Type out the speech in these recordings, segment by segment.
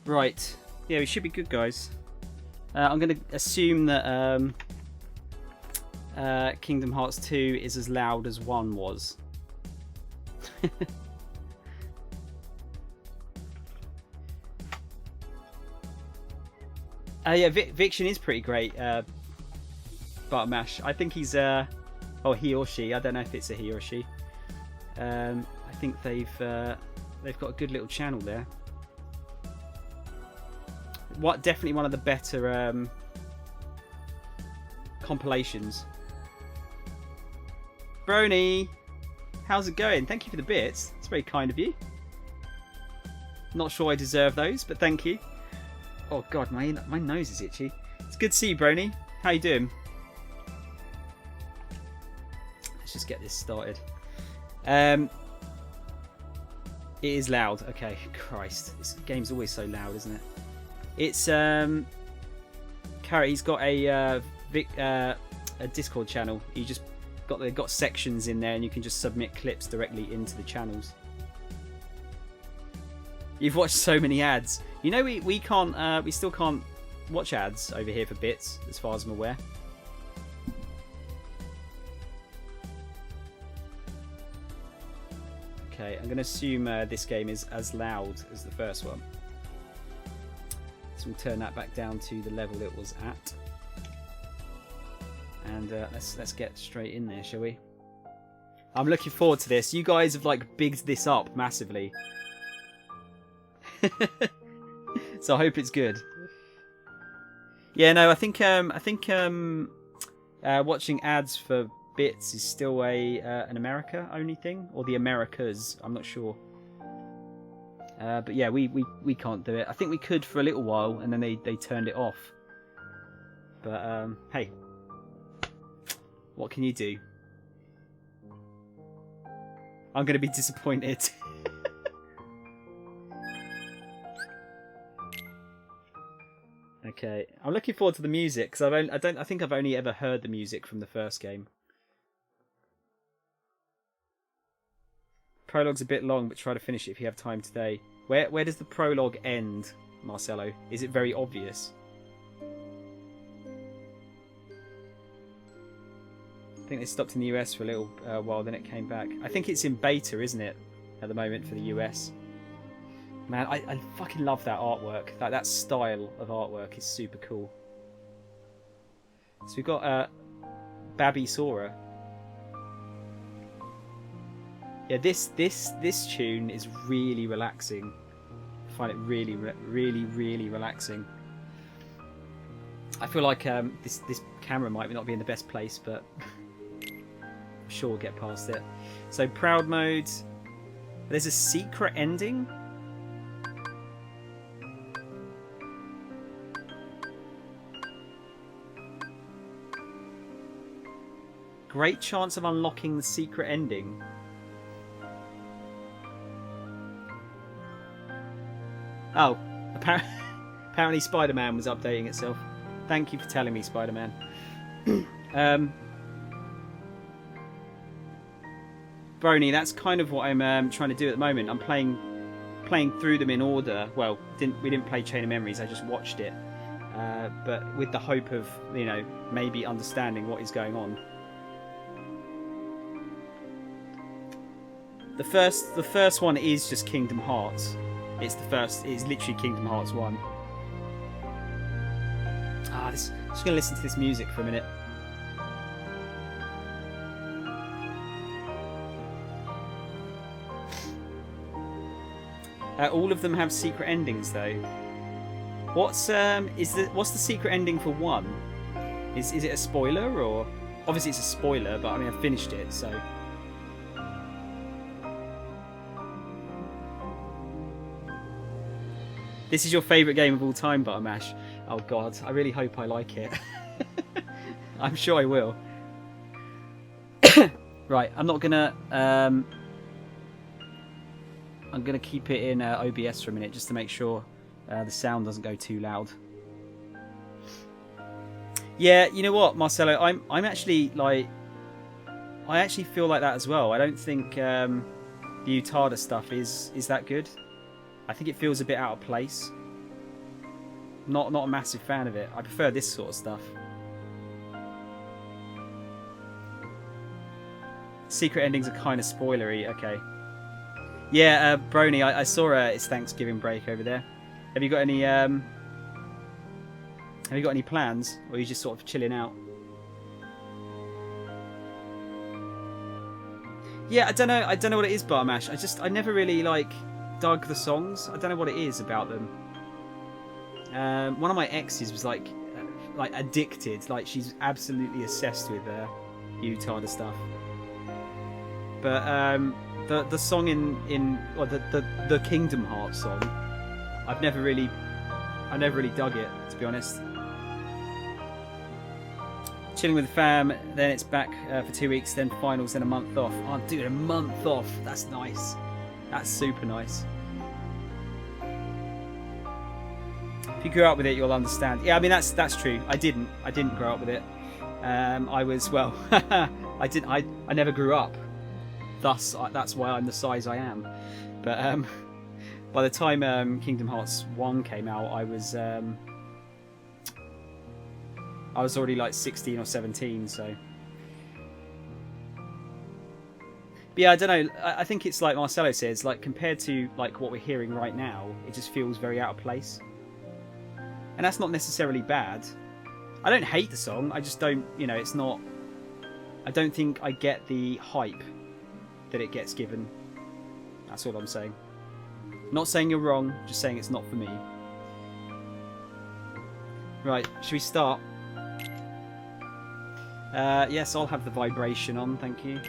Right. Yeah, we should be good, guys. I'm going to assume that Kingdom Hearts 2 is as loud as 1 was. Yeah, Viction is pretty great. Buttermash. I think he's oh, he or she. I don't know if it's a he or she. I think they've got a good little channel there. Definitely one of the better compilations. Brony, how's it going? Thank you for the bits. It's very kind of you. Not sure I deserve those, but thank you. Oh god, my nose is itchy. It's good to see you, Brony. How you doing? Let's just get this started. It is loud. Okay, Christ, this game's always so loud, isn't it? It's Carrot. He's got a Discord channel. You just they've got sections in there, and you can just submit clips directly into the channels. You've watched so many ads. You know we can't. We still can't watch ads over here for bits, as far as I'm aware. Okay, I'm going to assume this game is as loud as the first one. So we'll turn that back down to the level it was at. And let's get straight in there, shall we? I'm looking forward to this. You guys have like bigged this up massively. So I hope it's good. Yeah, no, I think watching ads for bits is still an America only thing, or the Americas. I'm not sure. But yeah, we can't do it. I think we could for a little while, and then they turned it off. But hey, what can you do? I'm going to be disappointed. Okay, I'm looking forward to the music because I think I've only ever heard the music from the first game. Prologue's a bit long, but try to finish it if you have time today. Where does the prologue end, Marcelo? Is it very obvious? I think they stopped in the US for a little while, then it came back. I think it's in beta, isn't it, at the moment for the US? Man, I fucking love that artwork. That style of artwork is super cool. So we've got Babby Sora. Yeah, this tune is really relaxing. I find it really relaxing. I feel like this camera might not be in the best place, but I'm sure we'll get past it. So proud mode. There's a secret ending. Great chance of unlocking the secret ending. Oh, apparently Spider-Man was updating itself. Thank you for telling me, Spider-Man. Brony, that's kind of what I'm trying to do at the moment. I'm playing through them in order. Well, we didn't play Chain of Memories. I just watched it, but with the hope of maybe understanding what is going on. The first one is just Kingdom Hearts. It's literally Kingdom Hearts 1. Just gonna listen to this music for a minute. All of them have secret endings though. What's the secret ending for 1? Is it a spoiler, or obviously it's a spoiler, but I mean I've finished it, so. This is your favourite game of all time, Buttermash. Oh god, I really hope I like it. I'm sure I will. Right, I'm not gonna. I'm gonna keep it in OBS for a minute just to make sure the sound doesn't go too loud. Yeah, you know what, Marcelo? I'm actually like. I actually feel like that as well. I don't think the Utada stuff is that good. I think it feels a bit out of place. Not a massive fan of it. I prefer this sort of stuff. Secret endings are kind of spoilery. Okay. Yeah, Brony, I saw it's Thanksgiving break over there. Have you got any plans, or are you just sort of chilling out? Yeah, I don't know what it is, Barmash. I never really like dug the songs. I don't know what it is about them. One of my exes was like addicted. Like she's absolutely obsessed with Utah stuff. But the song or the Kingdom Hearts song, I never really dug it, to be honest. Chilling with the fam, then it's back for 2 weeks, then finals, then a month off. Oh, dude, a month off. That's nice. That's super nice. If you grew up with it, you'll understand. Yeah, I mean that's true. I didn't grow up with it. I was I never grew up. Thus, that's why I'm the size I am. But by the time Kingdom Hearts 1 came out, I was already like 16 or 17. So, but yeah, I don't know. I think it's like Marcelo says, like compared to like what we're hearing right now, it just feels very out of place. And that's not necessarily bad. I don't hate the song. I just don't, it's not. I don't think I get the hype that it gets given. That's all I'm saying. Not saying you're wrong, just saying it's not for me. Right, should we start? Yes, I'll have the vibration on, thank you.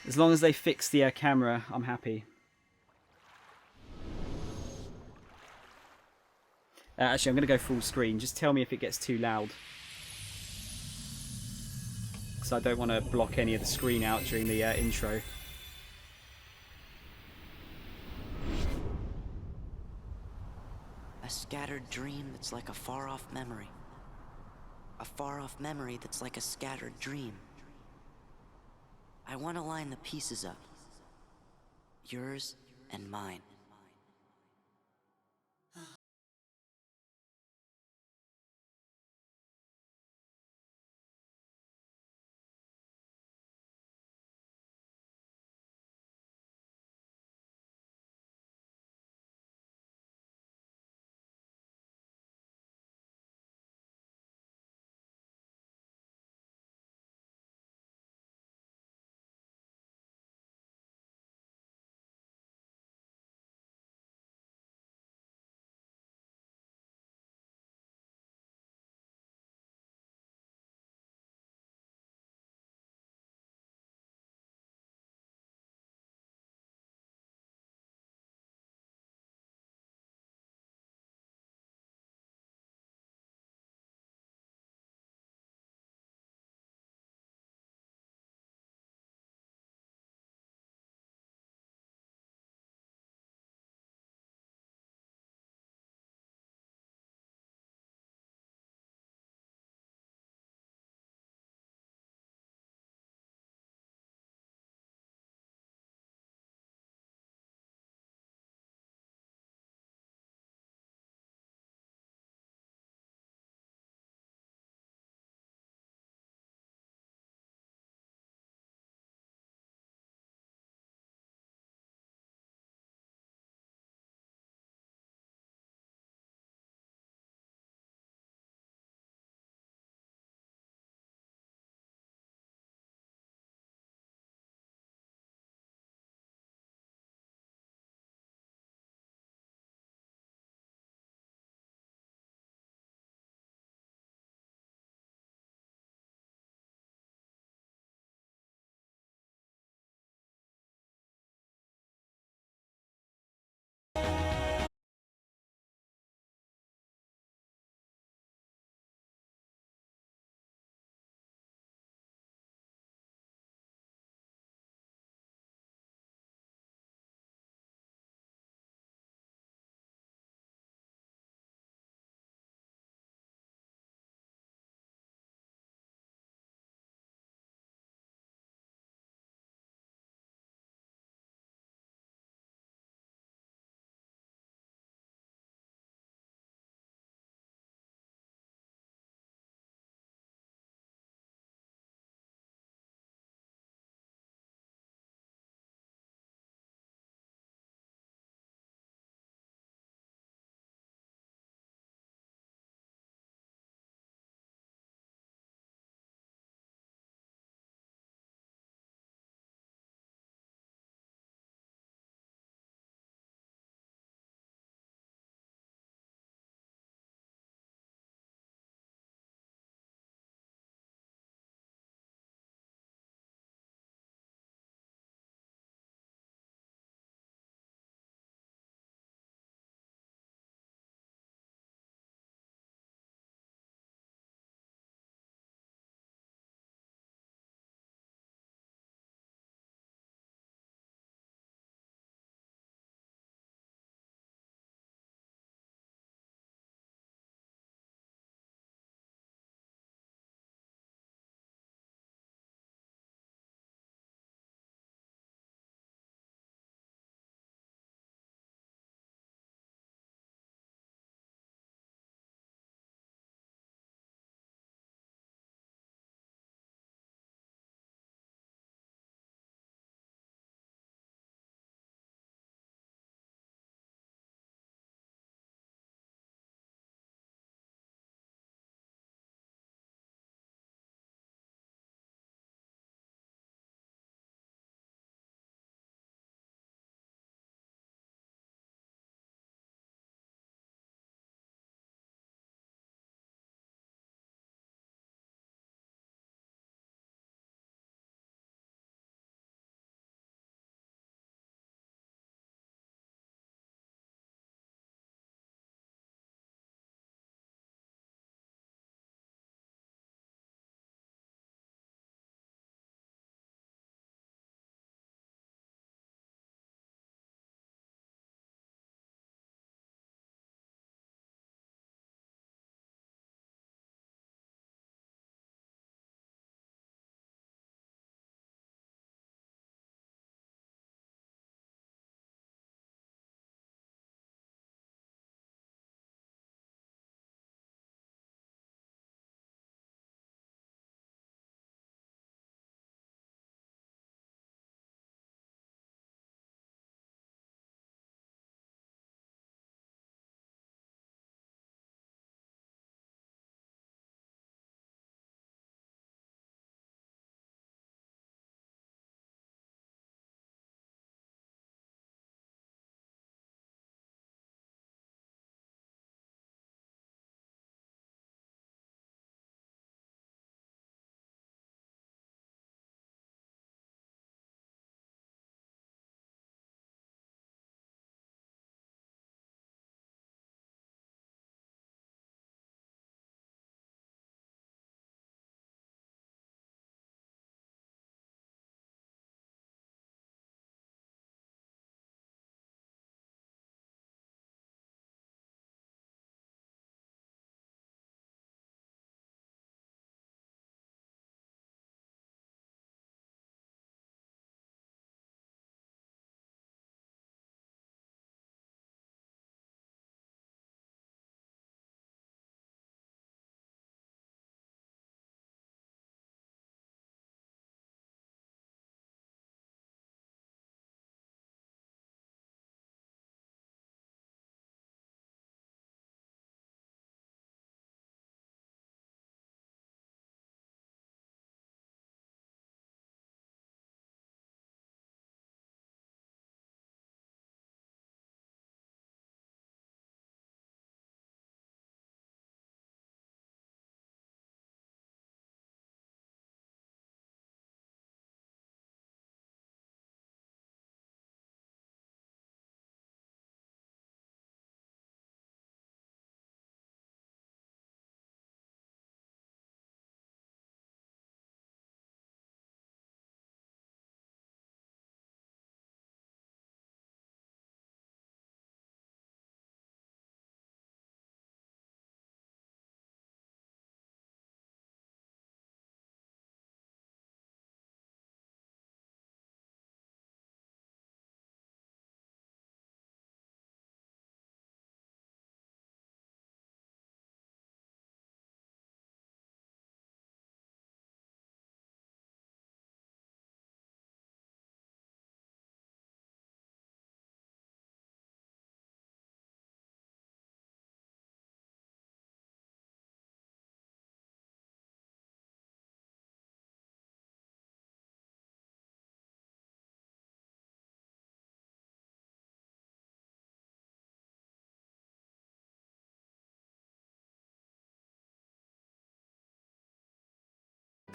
As long as they fix the camera, I'm happy. Actually, I'm going to go full screen. Just tell me if it gets too loud. Because I don't want to block any of the screen out during the intro. A scattered dream that's like a far-off memory. A far-off memory that's like a scattered dream. I want to line the pieces up. Yours and mine.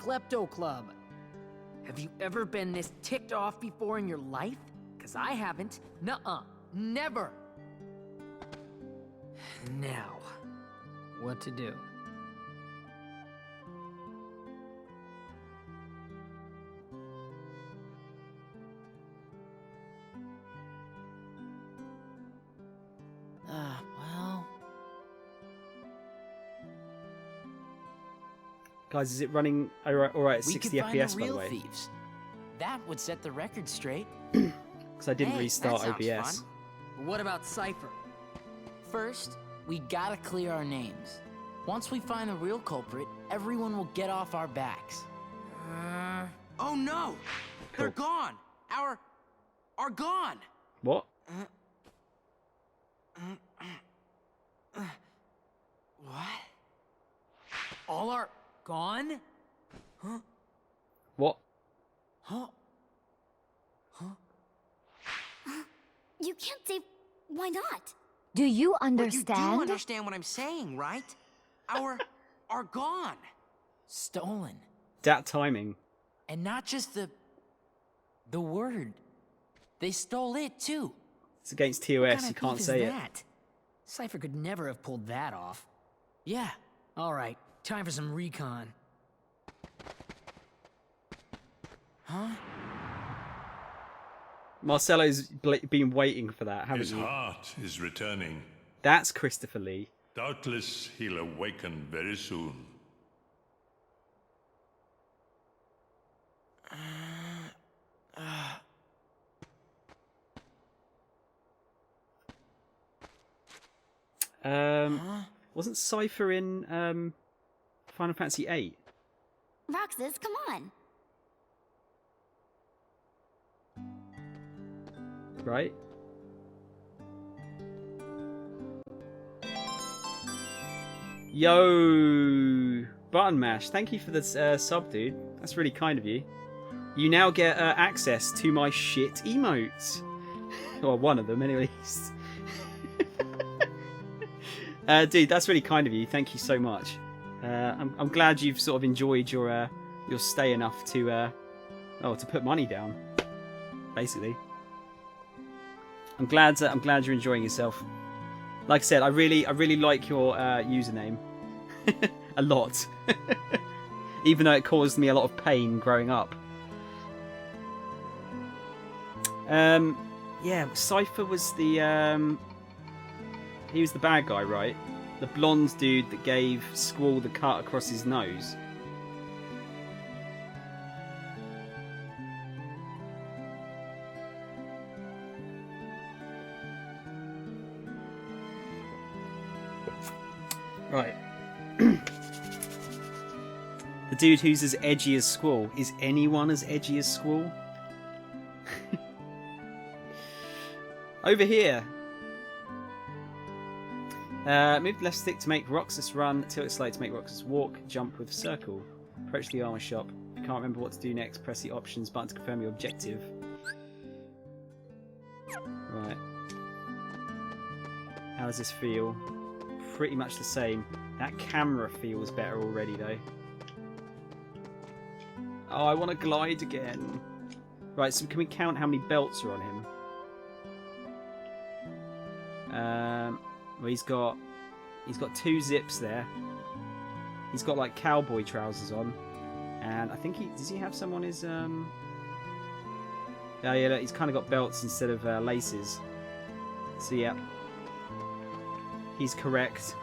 Klepto Club. Have you ever been this ticked off before in your life? 'Cause I haven't. Nuh-uh. Never. Now, what to do? Well... Guys, is it running alright at We 60 could find FPS the by the real way? thieves. That would set the record straight. Because I didn't Hey, restart that sounds OBS. fun. But what about Cypher? First, we gotta clear our names. Once we find the real culprit, everyone will get off our backs. Oh no! They're Cool. gone! Are gone! What? What? All are gone? What? Huh? You can't say why not? Do you But you understand? do understand what I'm saying, right? Are gone. Stolen. Dat timing. And not just the word. They stole it too. It's against TOS, What you kind of can't thief say is it. that? Cypher could never have pulled that off. Yeah. All right. Time for some recon. Huh? Marcelo's been waiting for that, haven't His you? heart is returning. That's Christopher Lee. Doubtless he'll awaken very soon. Wasn't Cypher in Final Fantasy VIII? Roxas, come on. Right? Yo, Button Mash, thank you for the sub, dude. That's really kind of you. You now get access to my shit emotes. Well, one of them, at least. Dude, that's really kind of you. Thank you so much. I'm glad you've sort of enjoyed your stay enough to put money down, basically. I'm glad you're enjoying yourself. Like I said, I really like your username a lot, even though it caused me a lot of pain growing up. Yeah, Cypher was the he was the bad guy, right? The blonde dude that gave Squall the cut across his nose. Right. The dude who's as edgy as Squall. Is anyone as edgy as Squall? Over here. Move the left stick to make Roxas run, tilt it slightly to make Roxas walk, jump with circle. Approach the armor shop. If you can't remember what to do next, press the options button to confirm your objective. Right. How does this feel? Pretty much the same. That camera feels better already though. Oh, I want to glide again. Right, so can we count how many belts are on him? Well, he's got 2 zips there. He's got like cowboy trousers on, and I think does he have some on his Oh yeah, look, he's kind of got belts instead of laces. So yeah, he's correct.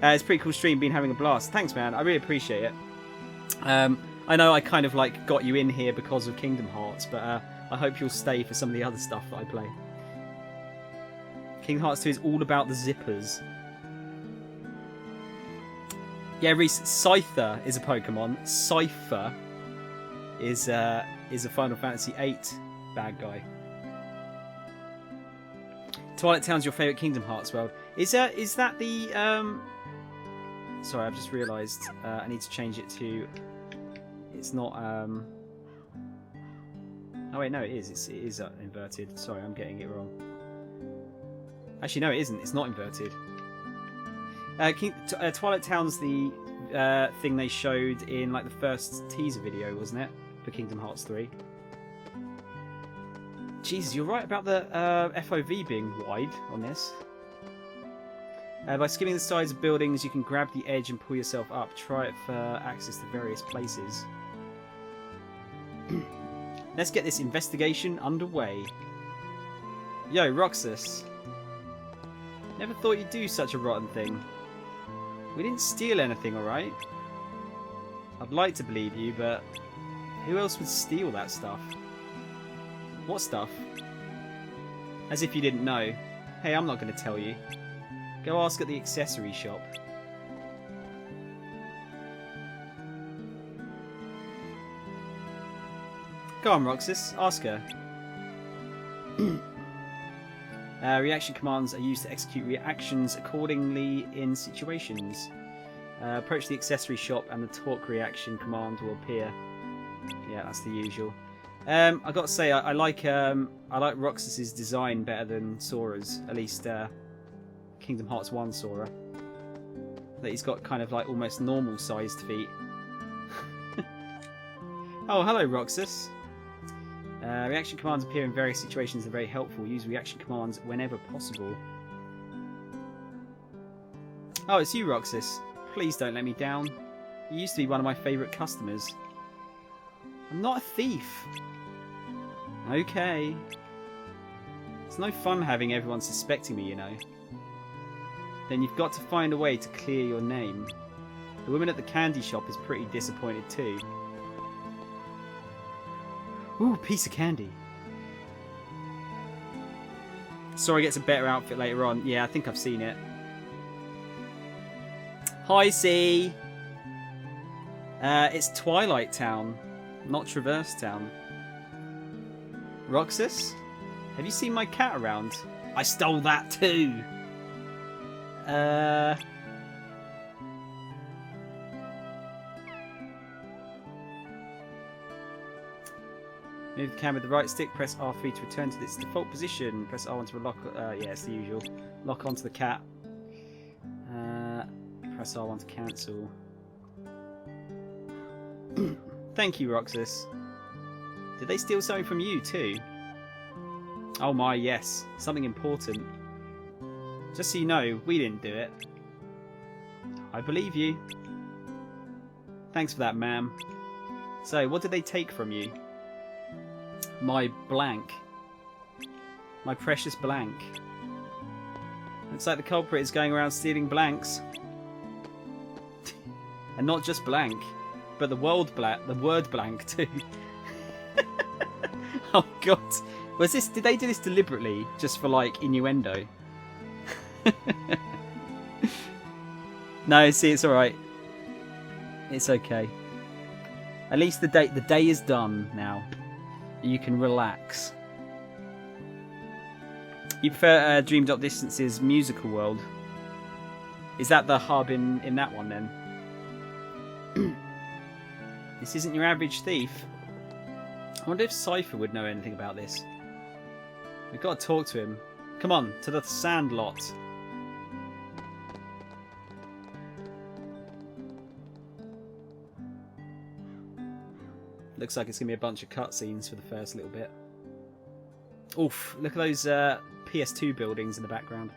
It's a pretty cool stream. Been having a blast. Thanks, man. I really appreciate it. I know I kind of like got you in here because of Kingdom Hearts, but I hope you'll stay for some of the other stuff that I play. Kingdom Hearts 2 is all about the zippers. Yeah, Reese, Scyther is a Pokemon. Cypher is a Final Fantasy VIII bad guy. Twilight Town's your favourite Kingdom Hearts world. Is that the Sorry, I've just realised I need to change it to. It's not. Oh wait, no, it is. It is inverted. Sorry, I'm getting it wrong. Actually, no, it isn't. It's not inverted. Twilight Town's the thing they showed in like the first teaser video, wasn't it, for Kingdom Hearts 3? Jesus, you're right about the FOV being wide on this. By skimming the sides of buildings, you can grab the edge and pull yourself up. Try it for access to various places. Let's get this investigation underway. Yo, Roxas. Never thought you'd do such a rotten thing. We didn't steal anything, alright? I'd like to believe you, but who else would steal that stuff? What stuff? As if you didn't know. Hey, I'm not going to tell you. Go ask at the accessory shop. Go on, Roxas. Ask her. Reaction commands are used to execute reactions accordingly in situations. Approach the accessory shop and the talk reaction command will appear. Yeah, that's the usual. I got to say, I like Roxas's design better than Sora's. At least Kingdom Hearts 1 Sora. That he's got kind of like almost normal sized feet. Oh, hello, Roxas. Reaction commands appear in various situations and are very helpful. Use reaction commands whenever possible. Oh, it's you, Roxas. Please don't let me down. You used to be one of my favourite customers. I'm not a thief. Okay. It's no fun having everyone suspecting me, you know. Then you've got to find a way to clear your name. The woman at the candy shop is pretty disappointed too. Ooh, piece of candy. Sora gets a better outfit later on. Yeah, I think I've seen it. Hi, C. It's Twilight Town, not Traverse Town. Roxas, have you seen my cat around? I stole that too. Move the camera with the right stick, press R3 to return to its default position. Press R1 to lock, yeah, it's the usual. Lock onto the cat. Press R1 to cancel. Thank you, Roxas. Did they steal something from you too? Oh my, yes. Something important. Just so you know, we didn't do it. I believe you. Thanks for that, ma'am. So, what did they take from you? My blank. My precious blank. Looks like the culprit is going around stealing blanks. And not just blank, but the word blank too. Oh god. Was this, did they do this deliberately just for like innuendo? No, see, it's alright. It's okay. At least the day is done now. You can relax. You prefer Dream Drop Distance's musical world? Is that the hub in that one then? This isn't your average thief. I wonder if Cypher would know anything about this. We've got to talk to him. Come on, to the sand lot. Looks like it's going to be a bunch of cutscenes for the first little bit. Oof, look at those PS2 buildings in the background.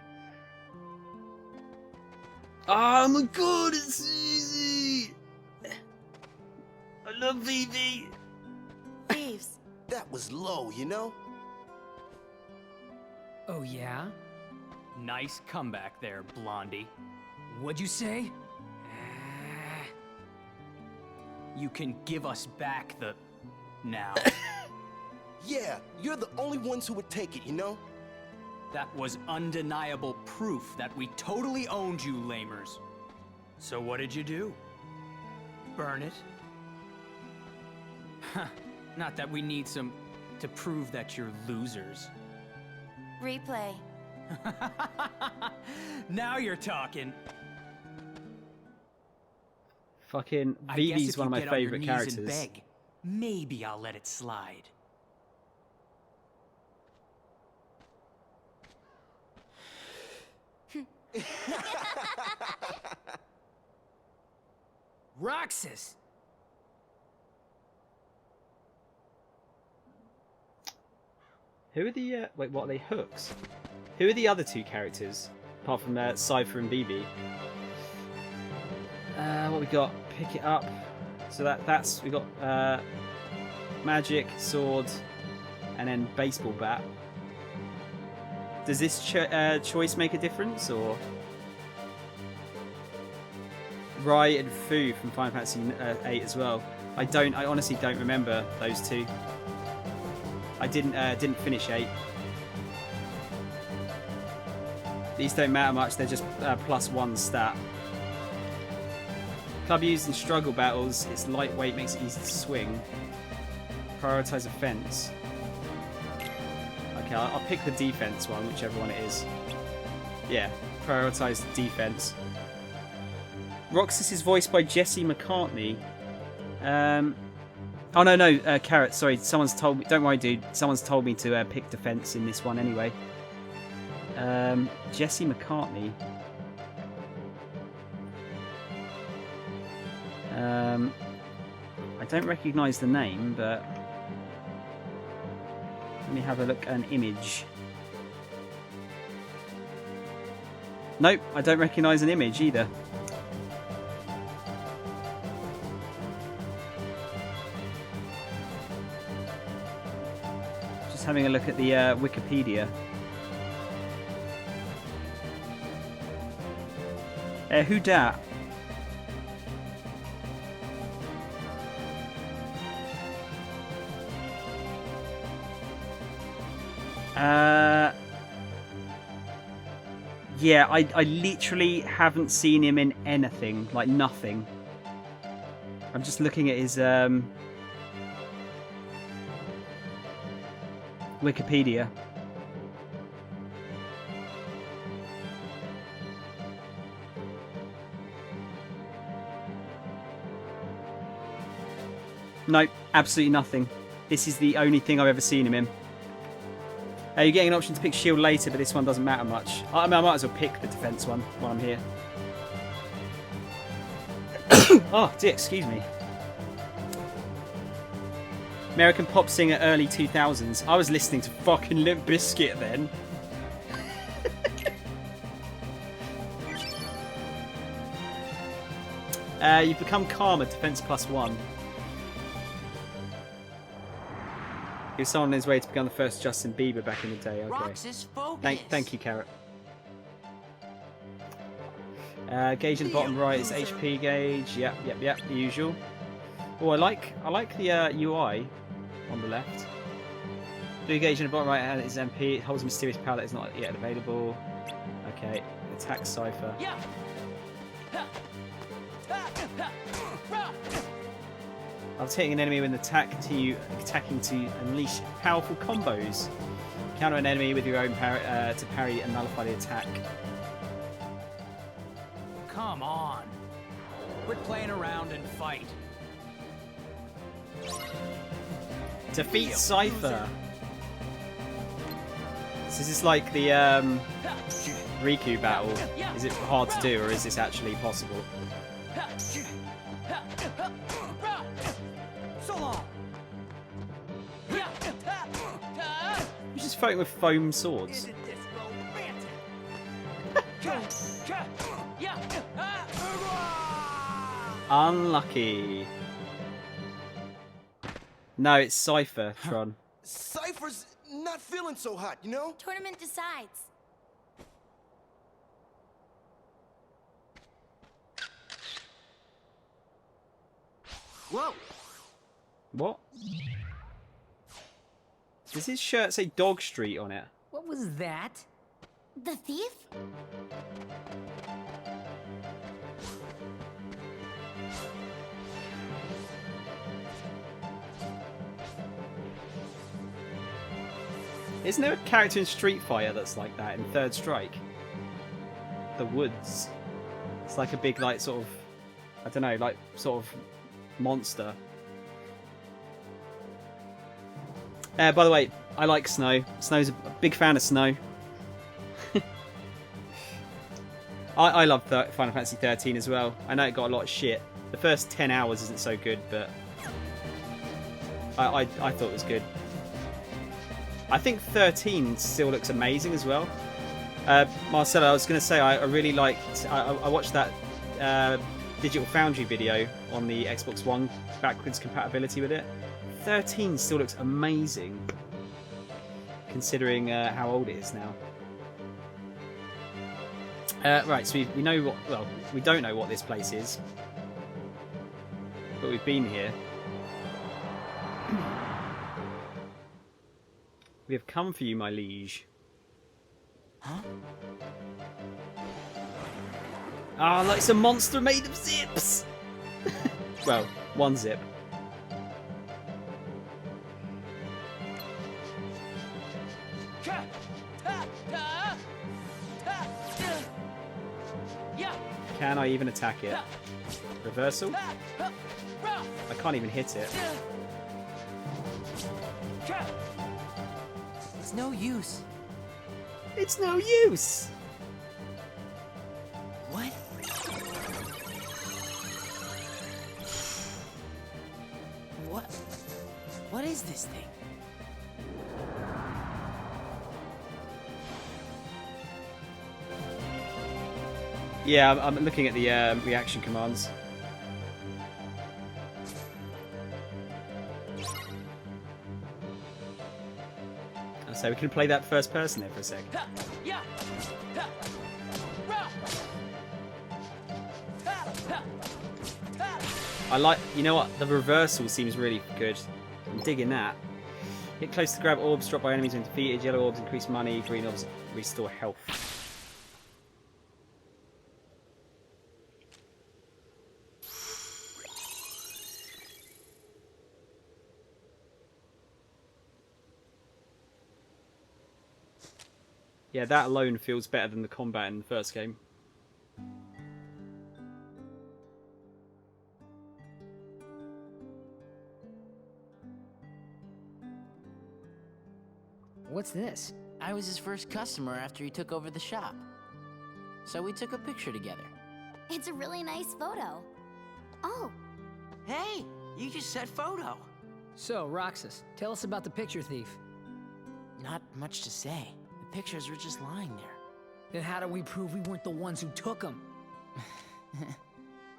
Oh my god, it's easy! I love VV! Thieves! That was low, you know? Oh yeah? Nice comeback there, Blondie. What'd you say? You can give us back the... now. Yeah, you're the only ones who would take it, you know? That was undeniable proof that we totally owned you, lamers. So what did you do? Burn it? Huh, not that we need some... to prove that you're losers. Replay. Now you're talking. Fucking I guess Vivi's if one of you my get on your favourite knees characters. and beg, maybe I'll let it slide. Roxas! Who are the wait? What are they? Hooks? Who are the other two characters apart from Cypher and BB? What we got? Pick it up. So that's we got magic, sword, and then baseball bat. Does this choice make a difference, or Rai and Fu from Final Fantasy VIII as well? I honestly don't remember those two. I didn't finish 8. These don't matter much. They're just +1 stat. Club used in struggle battles. It's lightweight, makes it easy to swing. Prioritize offense. Okay, I'll pick the defense one, whichever one it is. Yeah, prioritize defense. Roxas is voiced by Jesse McCartney. Oh no, Carrot. Sorry, someone's told me. Don't worry, dude. Someone's told me to pick defense in this one anyway. Jesse McCartney. I don't recognise the name, but let me have a look at an image. Nope, I don't recognise an image either. Just having a look at the Wikipedia. Who dat? Yeah, I literally haven't seen him in anything, like nothing. I'm just looking at his Wikipedia. Nope, absolutely nothing. This is the only thing I've ever seen him in. You're getting an option to pick shield later, but this one doesn't matter much. I mean, I might as well pick the defense one while I'm here. Oh, dear, excuse me. American pop singer early 2000s. I was listening to fucking Limp Bizkit then. You've become Karma, defense +1. He was someone on his way to become the first Justin Bieber back in the day. Okay. Roxas, focus. Thank you, Carrot. Gauge in the bottom right is HP gauge. Yep, the usual. Oh, I like the UI on the left. Blue gauge in the bottom right is MP. It holds a mysterious power that is not yet available. Okay, attack Cypher. After hitting an enemy with an attacking to unleash powerful combos. Counter an enemy with your own power to parry and nullify the attack. Come on. Quit playing around and fight. Defeat Cypher. So is this like the Riku battle? Is it hard to do, or is this actually possible? You're just fighting with foam swords. Unlucky. No, it's Cypher, Tron. Cypher's not feeling so hot, you know? Tournament decides. Whoa! What? Does his shirt say Dog Street on it? What was that? The thief? Isn't there a character in Street Fighter that's like that in Third Strike? The Woods. It's like a big, like, sort of, I don't know, like, sort of monster. By the way, I like Snow. Snow's a big fan of Snow. I love Final Fantasy 13 as well. I know it got a lot of shit, The first 10 hours isn't so good, but I thought it was good. I think 13 still looks amazing as well. Marcelo, I was going to say I really liked. I watched that Digital Foundry video on the Xbox One backwards compatibility with it. 13 still looks amazing, considering how old it is now. Right, so we know what. Well, we don't know what this place is, but we've been here. We have come for you, my liege. Huh? Ah, like it's a monster made of zips! Well, one zip. Can I even attack it? Reversal? I can't even hit it. It's no use. It's no use! What? What is this thing? Yeah, I'm looking at the reaction commands. So we can play that first person there for a sec. I like, you know what, the reversal seems really good. I'm digging that. Get close to grab orbs dropped by enemies when defeated. Yellow orbs increase money, green orbs restore health. Yeah, that alone feels better than the combat in the first game. What's this? I was his first customer after he took over the shop. So we took a picture together. It's a really nice photo. Oh, Hey, you just said photo. So, Roxas, tell us about the picture thief. Not much to say. The pictures were just lying there. Then how do we prove we weren't the ones who took them?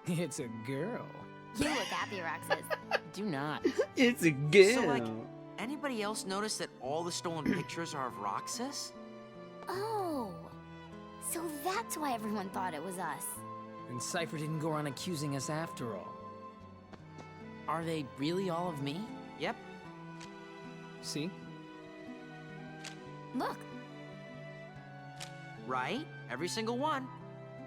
It's a girl. you look happy, Roxas. Do not. It's a girl. So, like, anybody else notice that all the stolen pictures are of Roxas? Oh, so that's why everyone thought it was us. And Cypher didn't go around accusing us after all. Are they really all of me? Yep. See? Look, Right? Every single one.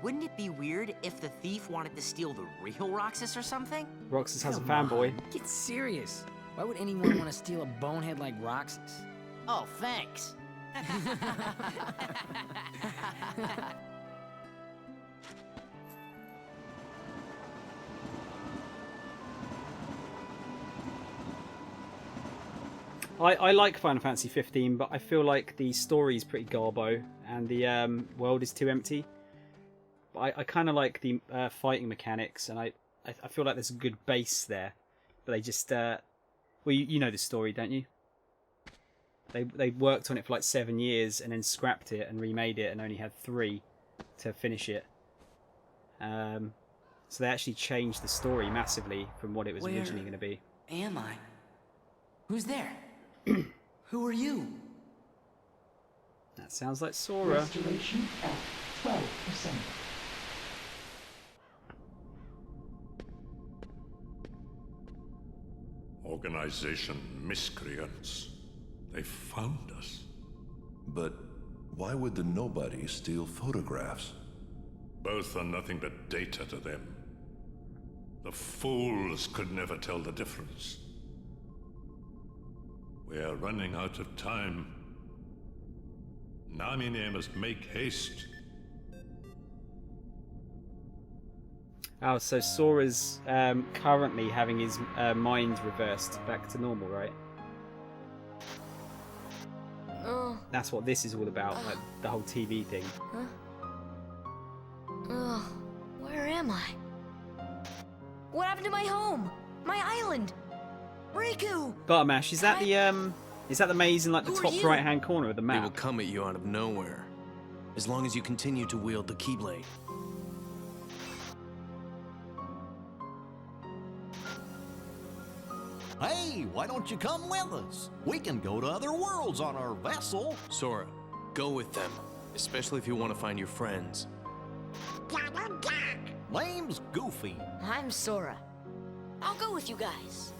Wouldn't it be weird if the thief wanted to steal the real Roxas or something? Roxas has a Come fanboy. on, get serious. Why would anyone want to steal a bonehead like Roxas? Oh, thanks. I like Final Fantasy 15, but I feel like the story is pretty garbo and the world is too empty. But I kind of like the fighting mechanics, and I feel like there's a good base there. But they just well, you know the story, don't you? They worked on it for like 7 years and then scrapped it and remade it and only had 3 to finish it. So they actually changed the story massively from what it was originally going to be. Am I? Who's there? Who are you? That sounds like Sora. Restoration at 12%. Organization miscreants. They found us. But why would the nobody steal photographs? Both are nothing but data to them. The fools could never tell the difference. We are running out of time. Namine must make haste. Oh, so Sora's currently having his mind reversed back to normal, right? oh, That's what this is all about, like the whole TV thing. oh, where am I? What happened to my home? My island? Riku! Bartamash, is that the maze in like the Who are top you? right hand corner of the They will map? come at you out of nowhere, as long as you continue to wield the Keyblade. Hey, why don't you come with us? We can go to other worlds on our vessel. Sora, go with them, especially if you want to find your friends. Name's Goofy. I'm Sora. I'll go with you guys.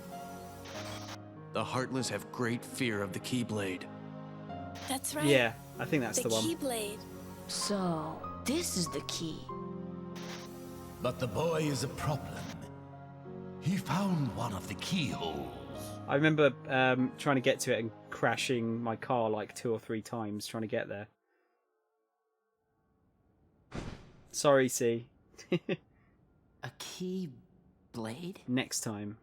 The Heartless have great fear of the Keyblade. That's right. Yeah, I think that's the one. Keyblade. So, this is the key. But the boy is a problem. He found one of the keyholes. I remember trying to get to it and crashing my car like 2 or 3 times trying to get there. Sorry, C. A key blade? Next time.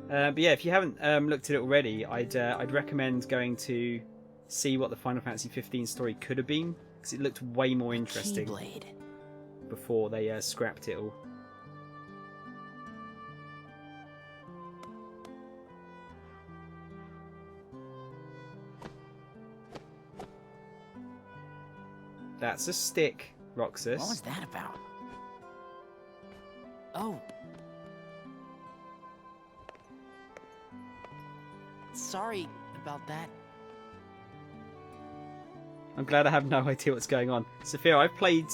But yeah, if you haven't looked at it already, I'd recommend going to see what the Final Fantasy 15 story could have been, because it looked way more interesting Keyblade. before they scrapped it all. That's a stick, Roxas. What was that about? Oh. Sorry about that. I'm glad I have no idea what's going on. Sophia, I played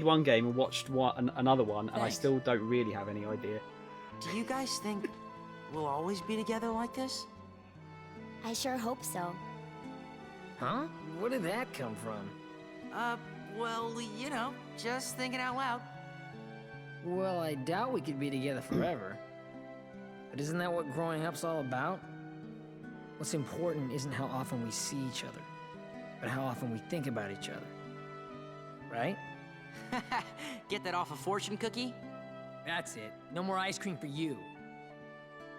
one game and watched another one, and I Thanks. still don't really have any idea. Do you guys think we'll always be together like this? I sure hope so. Huh? Where did that come from? Well, you know, just thinking out loud. Well, I doubt we could be together forever. But isn't that what growing up's all about? What's important isn't how often we see each other, but how often we think about each other. Right? Get that off a fortune cookie? That's it. No more ice cream for you.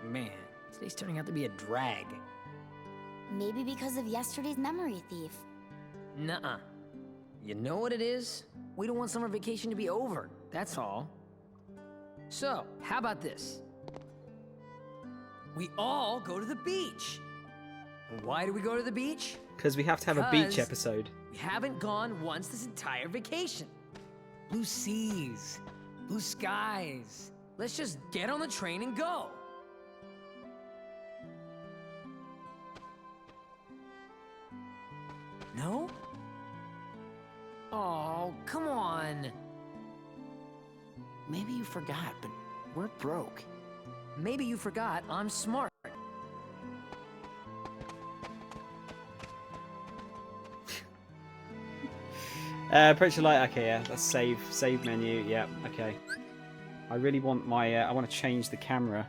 Man, today's turning out to be a drag. Maybe because of yesterday's memory thief. Nuh-uh. You know what it is? We don't want summer vacation to be over, that's all. So, how about this? We all go to the beach. And why do we go to the beach? Because we have to have a beach 'Cause episode. We haven't gone once this entire vacation. Blue seas, blue skies. Let's just get on the train and go. No? Oh, come on. Maybe you forgot, but we're broke. Maybe you forgot I'm smart. Approach the light. Okay, yeah, that's save menu. Yeah, okay. I really want my. I want to change the camera.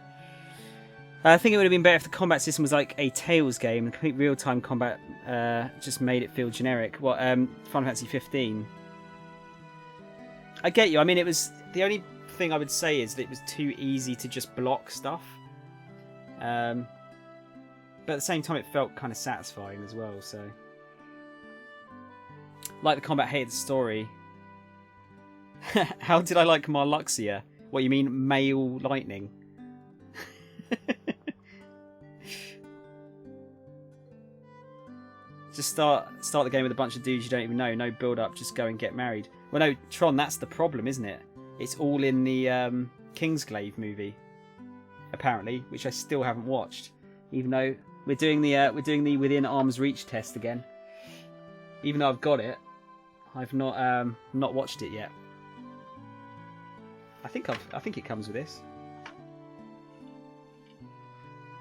I think it would have been better if the combat system was like a Tales game. The complete real-time combat just made it feel generic. What? Final Fantasy 15. I get you. I mean, it was the only thing I would say is that it was too easy to just block stuff. But at the same time, it felt kind of satisfying as well. So. Like the combat, hated the story. How did I like Marluxia? What, you mean male lightning? Just start the game with a bunch of dudes you don't even know. No build up, just go and get married. Well, no, Tron, that's the problem, isn't it? It's all in the Kingsglaive movie, apparently, which I still haven't watched, even though we're doing the within arm's reach test again. Even though I've got it, I've not watched it yet. I think it comes with this.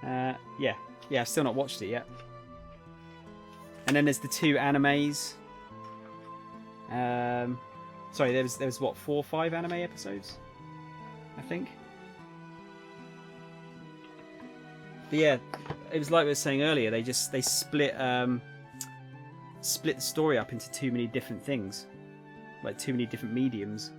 Yeah, I've still not watched it yet. And then there's the 2 animes. Sorry, there was what, 4 or 5 anime episodes, I think. But yeah, it was like we were saying earlier. They split the story up into too many different things, like too many different mediums.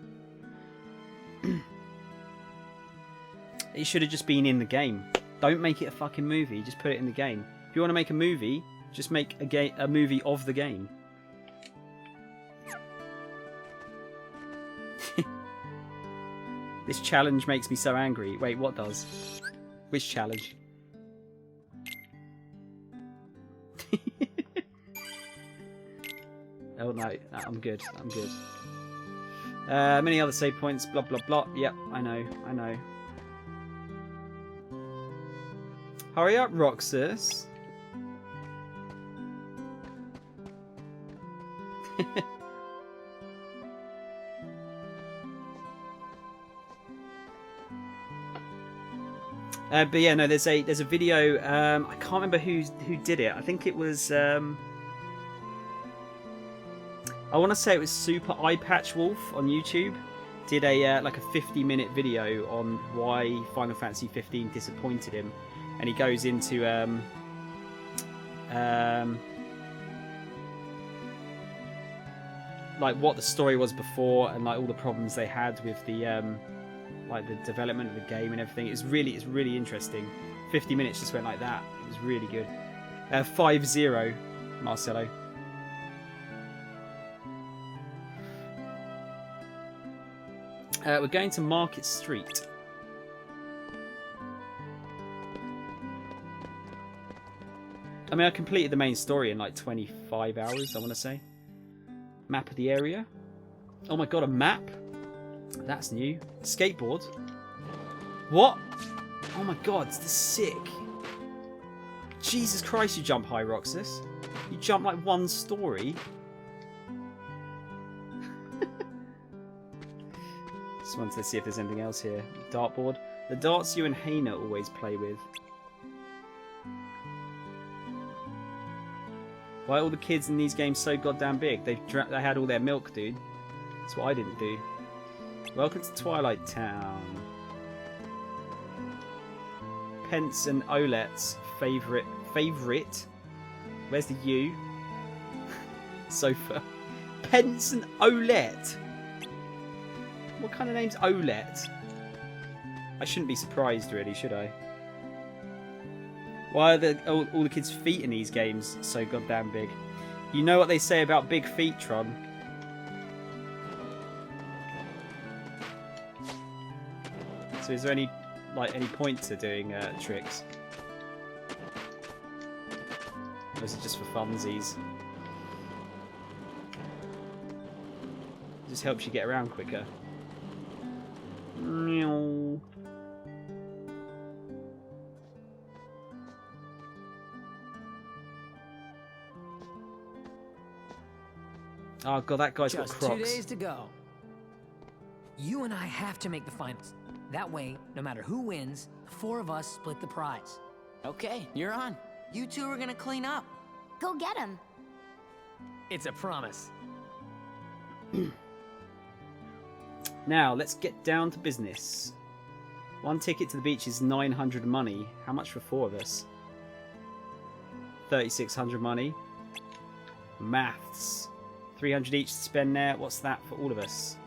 It should have just been in the game. Don't make it a fucking movie. Just put it in the game. If you want to make a movie, just make a movie of the game. This challenge makes me so angry. Wait, what does? Which challenge? Oh no, I'm good. I'm good. Many other save points. Blah blah blah. Yep, I know. I know. Hurry up, Roxas. But yeah, no. There's a video. I can't remember who did it. I think it was. I want to say it was Super Eye Patch Wolf on YouTube. Did a like a 50-minute video on why Final Fantasy 15 disappointed him, and he goes into like what the story was before and like all the problems they had with the like the development of the game and everything. It's really interesting. 50 minutes just went like that. It was really good. 5-0, Marcelo. We're going to Market Street. I mean, I completed the main story in like 25 hours, I want to say. Map of the area. Oh my god, a map? That's new. Skateboard. What? Oh my god, this is sick. Jesus Christ, you jump high, Roxas. You jump like one story. Just wanted to see if there's anything else here. Dartboard. The darts you and Hayner always play with. Why are all the kids in these games so goddamn big? They had all their milk, dude. That's what I didn't do. Welcome to Twilight Town. Pence and Olet's favourite. Where's the U? Sofa. Pence and Olet. What kind of name's Olet? I shouldn't be surprised, really, should I? Why are all the kids' feet in these games so goddamn big? You know what they say about big feet, Tron? So is there any point to doing tricks? Or is it just for funsies? It just helps you get around quicker. Meow. Oh god, that guy's got Just Crocs. 2 days to go. You and I have to make the finals. That way, no matter who wins, the four of us split the prize. Okay, you're on. You two are gonna clean up. Go get him. It's a promise. Now, let's get down to business. One ticket to the beach is 900 money. How much for four of us? 3,600 money. Maths. 300 each to spend there. What's that for all of us?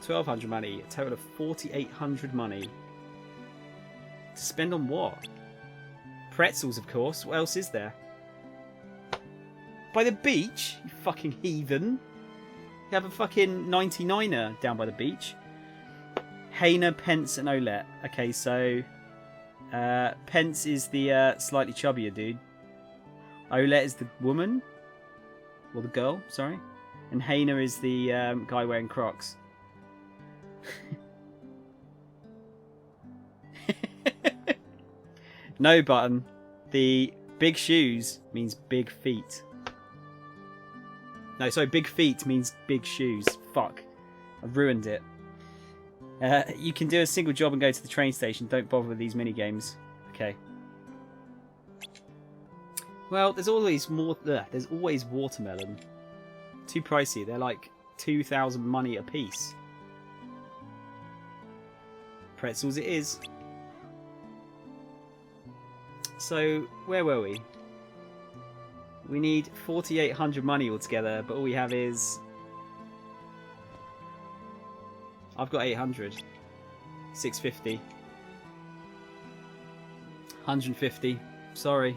1,200 money. A total of 4,800 money. To spend on what? Pretzels, of course. What else is there? By the beach? You fucking heathen. You have a fucking 99er down by the beach. Hayner, Pence, and Olet. Okay, so Pence is the slightly chubbier dude. Olet is the woman. Or the girl, sorry. And Hayner is the guy wearing Crocs. No button. The big shoes means big feet. No, sorry, big feet means big shoes. Fuck. I've ruined it. You can do a single job and go to the train station. Don't bother with these mini-games. Okay. Well, there's always more. There's always watermelon. Too pricey. They're like 2,000 money a piece. Pretzels it is. So, where were we? We need 4,800 money altogether, but all we have is... I've got 800. 650. 150. Sorry.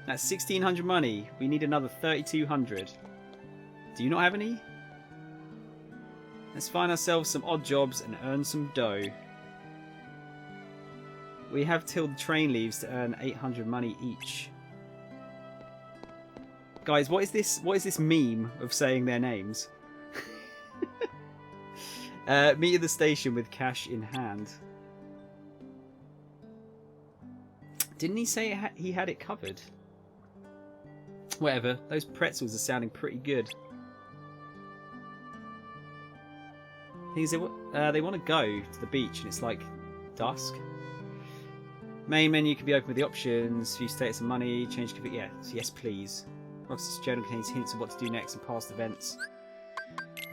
That's 1,600 money. We need another 3,200. Do you not have any? Let's find ourselves some odd jobs and earn some dough. We have till the train leaves to earn 800 money each. Guys, what is this? What is this meme of saying their names? Meet at the station with cash in hand. Didn't he say he had it covered? Whatever. Those pretzels are sounding pretty good. Things they want to go to the beach, and it's like dusk. Main menu can be opened with the options: view status and money, change config. Yes, please. Roxas journal contains hints of what to do next and past events.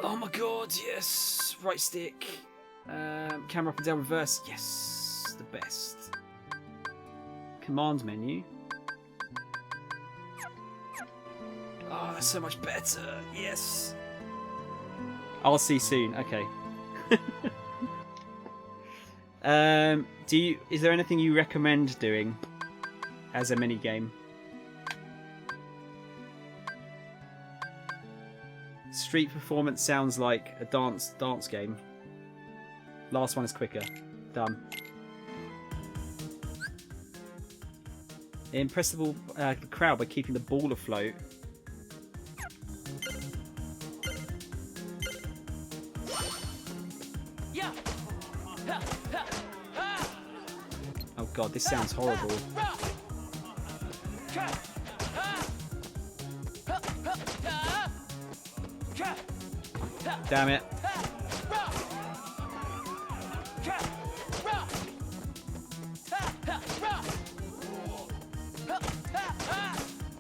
Oh my god, yes. Right stick. Camera up and down, reverse. Yes, the best. Command menu. Oh, that's so much better. Yes. I'll see soon. Okay. Is there anything you recommend doing as a mini game? Street performance sounds like a dance game. Last one is quicker. Done. Impress the crowd by keeping the ball afloat. Oh god, this sounds horrible. Damn it.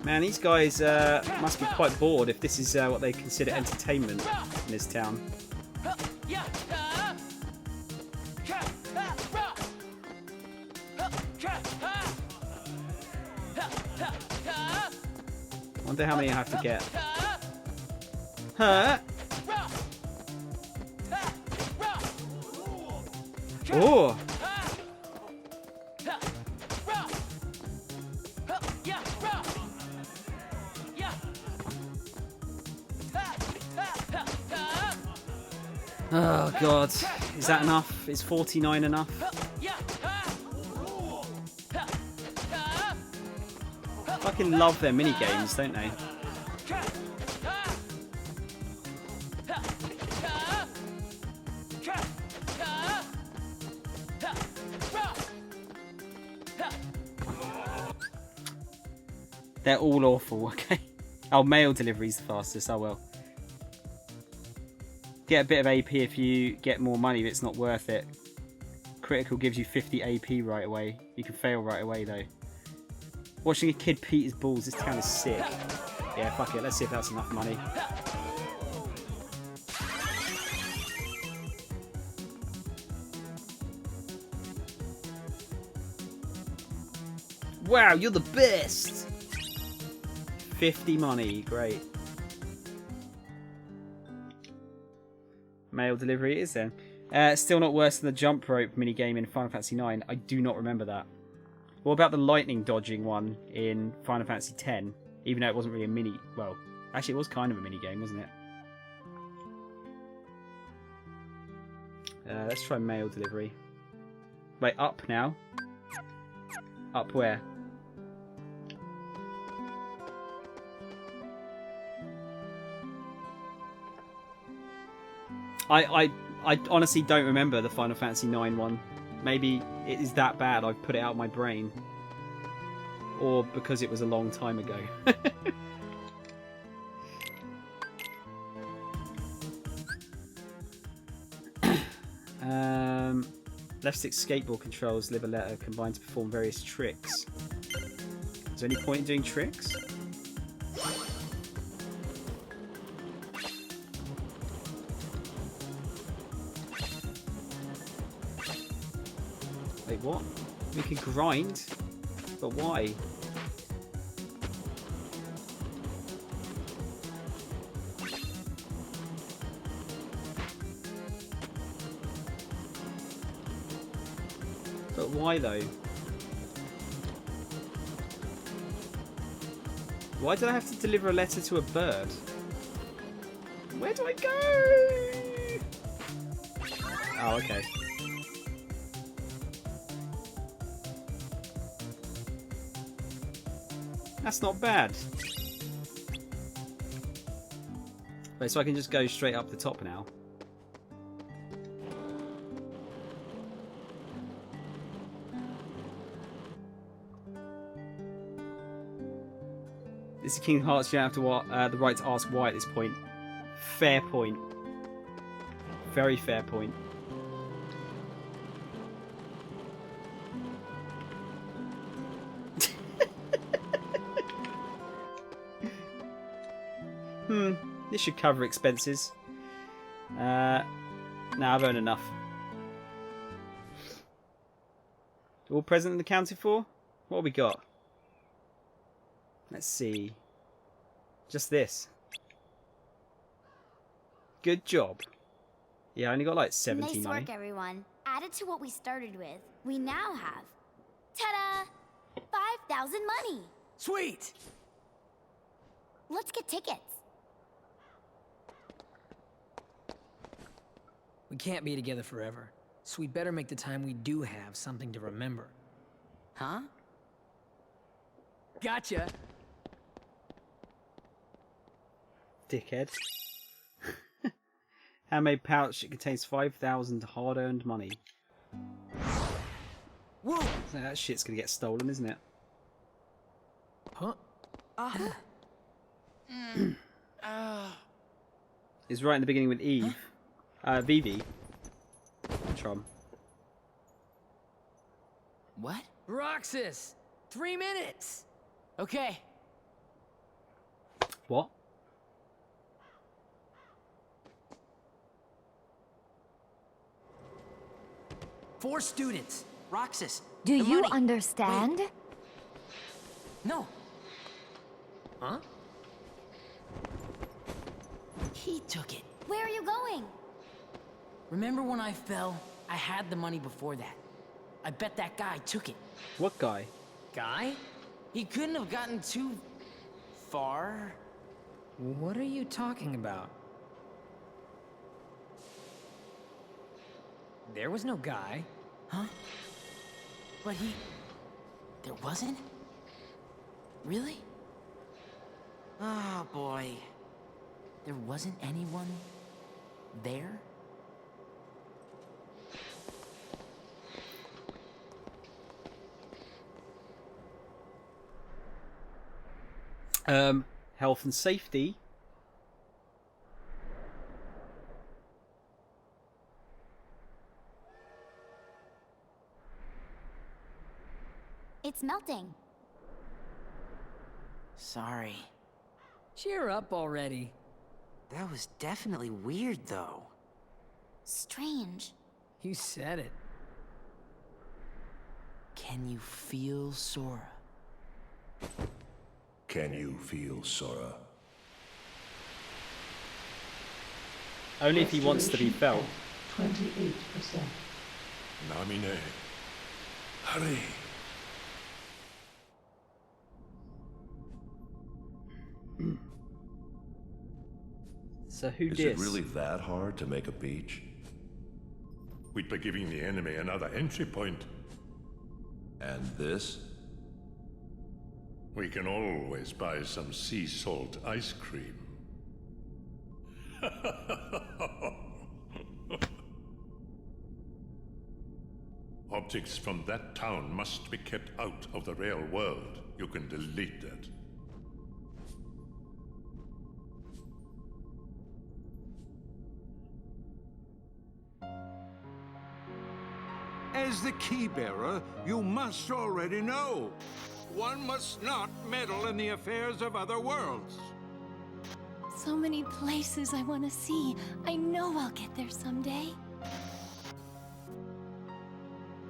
Man, these guys must be quite bored if this is what they consider entertainment in this town. Wonder how many I have to get. Huh? Oh! Oh god, is that enough? Is 49 enough? Fucking love their mini games, don't they? They're all awful, okay? Oh, mail delivery's the fastest, oh well. Get a bit of AP if you get more money, but it's not worth it. Critical gives you 50 AP right away. You can fail right away though. Watching a kid pee his balls, this town is sick. Yeah, fuck it, let's see if that's enough money. Wow, you're the best! 50 money, great. Mail delivery it is then. Still not worse than the jump rope minigame in Final Fantasy IX. I do not remember that. What about the lightning dodging one in Final Fantasy X? Even though it wasn't really a mini... Well, actually it was kind of a minigame, wasn't it? Let's try mail delivery. Wait, up now? Up where? I honestly don't remember the Final Fantasy IX one. Maybe it is that bad I've put it out of my brain. Or because it was a long time ago. Left stick skateboard controls, live a letter, combined to perform various tricks. Is there any point in doing tricks? Wait, what? We can grind? But why? But why though? Why did I have to deliver a letter to a bird? Where do I go? Oh, okay. That's not bad. Wait, so I can just go straight up the top now. This is King Hearts. You don't have to the right to ask why at this point. Fair point. Very fair point. This should cover expenses. Now I've earned enough. All present and accounted for? What have we got? Let's see. Just this. Good job. Yeah, I only got like 70 nice money. work, everyone. Added to what we started with, we now have, ta-da, 5,000 money. Sweet! Let's get tickets. We can't be together forever, so we better make the time we do have something to remember. Huh? Gotcha! Dickhead. Handmade pouch. It contains 5,000 hard-earned money. Whoa! So that shit's gonna get stolen, isn't it? Huh? It's right in the beginning with Eve. Vivi. Trom. What? Roxas! 3 minutes! Okay. What? Four students. Roxas. Do the you money. understand? Wait. No. Huh? He took it. Where are you going? Remember when I fell? I had the money before that. I bet that guy took it. What guy? Guy? He couldn't have gotten too far. What are you talking about? There was no guy. Huh? But he... There wasn't? Really? Oh, boy. There wasn't anyone there? Health and safety. It's melting. Sorry. Cheer up already. That was definitely weird, though. Strange. You said it. Can you feel Sora? Can you feel Sora? Only if he wants to be felt. 28%. Namine. Hurry. So who Is dis? it really that hard to make a beach? We'd be giving the enemy another entry point. And this? We can always buy some sea salt ice cream. Objects from that town must be kept out of the real world. You can delete that. As the key-bearer, you must already know. One must not meddle in the affairs of other worlds. So many places I want to see. I know I'll get there someday.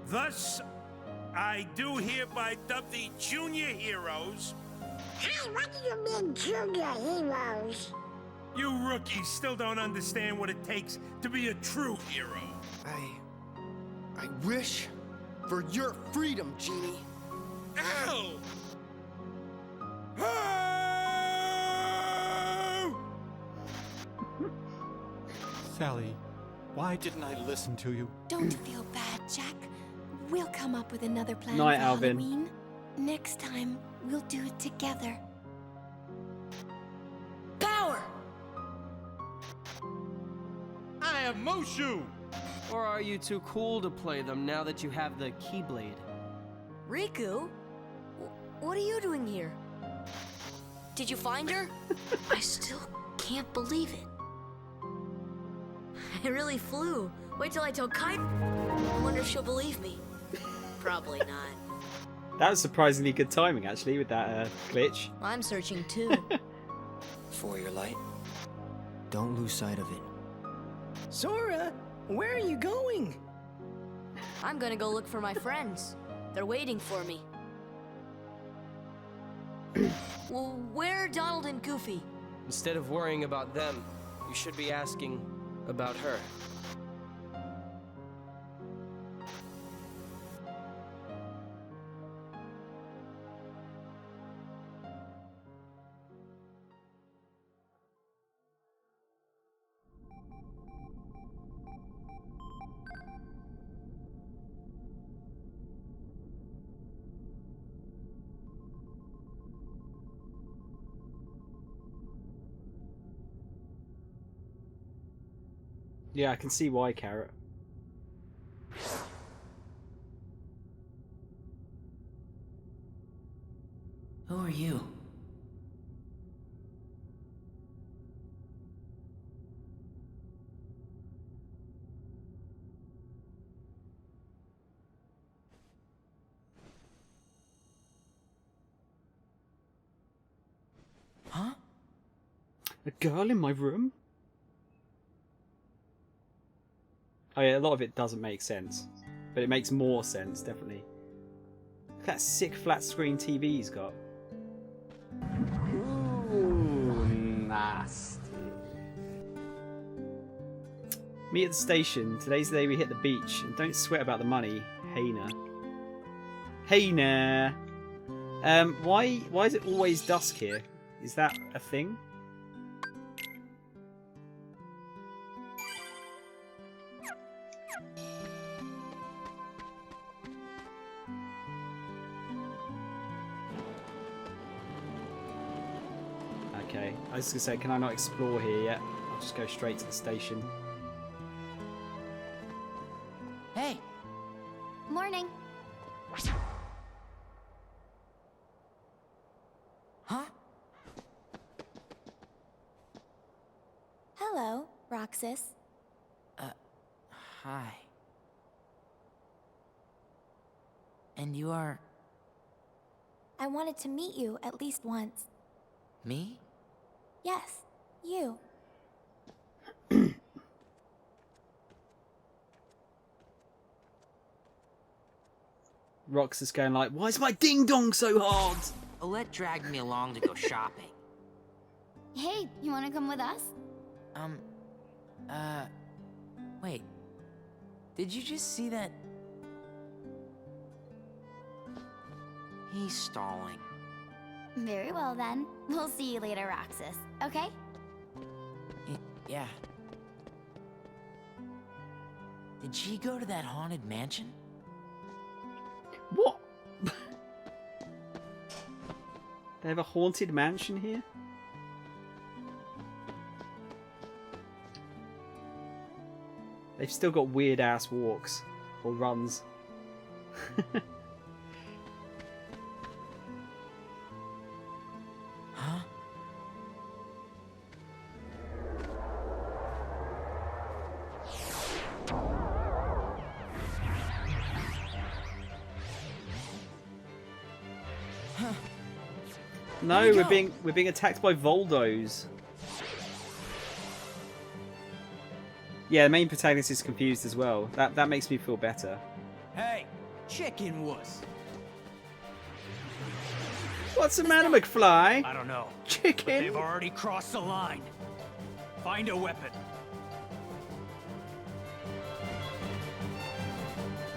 Thus, I do hereby dub the junior heroes. Hey, what do you mean, junior heroes? You rookies still don't understand what it takes to be a true hero. I wish for your freedom, Genie. Ow! Sally, Why didn't I listen to you? Don't feel bad, Jack. We'll come up with another plan Night, for Alvin. Halloween. Next time, we'll do it together. Power! I have Mushu! Or are you too cool to play them now that you have the Keyblade? Riku? What are you doing here? Did you find her? I still can't believe it. I really flew. Wait till I tell Kai. I wonder if she'll believe me. Probably not. That was surprisingly good timing, actually, with that glitch. I'm searching too. For your light, don't lose sight of it. Sora, where are you going? I'm gonna go look for my friends. They're waiting for me. Well, where are Donald and Goofy? Instead of worrying about them, you should be asking about her. Yeah, I can see why, Carrot. Who are you? Huh? A girl in my room? Oh yeah, a lot of it doesn't make sense. But it makes more sense, definitely. Look at that sick flat screen TV he's got. Ooh, nasty. Meet at the station. Today's the day we hit the beach. And don't sweat about the money. Hayner. Hayner! Why is it always dusk here? Is that a thing? Okay, I was going to say, can I not explore here yet? I'll just go straight to the station. Hey! Morning. Huh? Hello, Roxas. Hi. And you are... I wanted to meet you at least once. me? Yes, you. Roxas going like, why is my ding dong so hard? Olette dragged me along to go shopping. Hey, you want to come with us? Wait. Did you just see that? He's stalling. Very well then. We'll see you later, Roxas. Okay? Yeah. Did she go to that haunted mansion? What? They have a haunted mansion here? They've still got weird ass walks or runs. Huh? No, we're being attacked by Voldos. Yeah, the main protagonist is confused as well. That makes me feel better. Hey, chicken wuss. What's the matter, McFly? I don't know. Chicken. But they've already crossed the line. Find a weapon.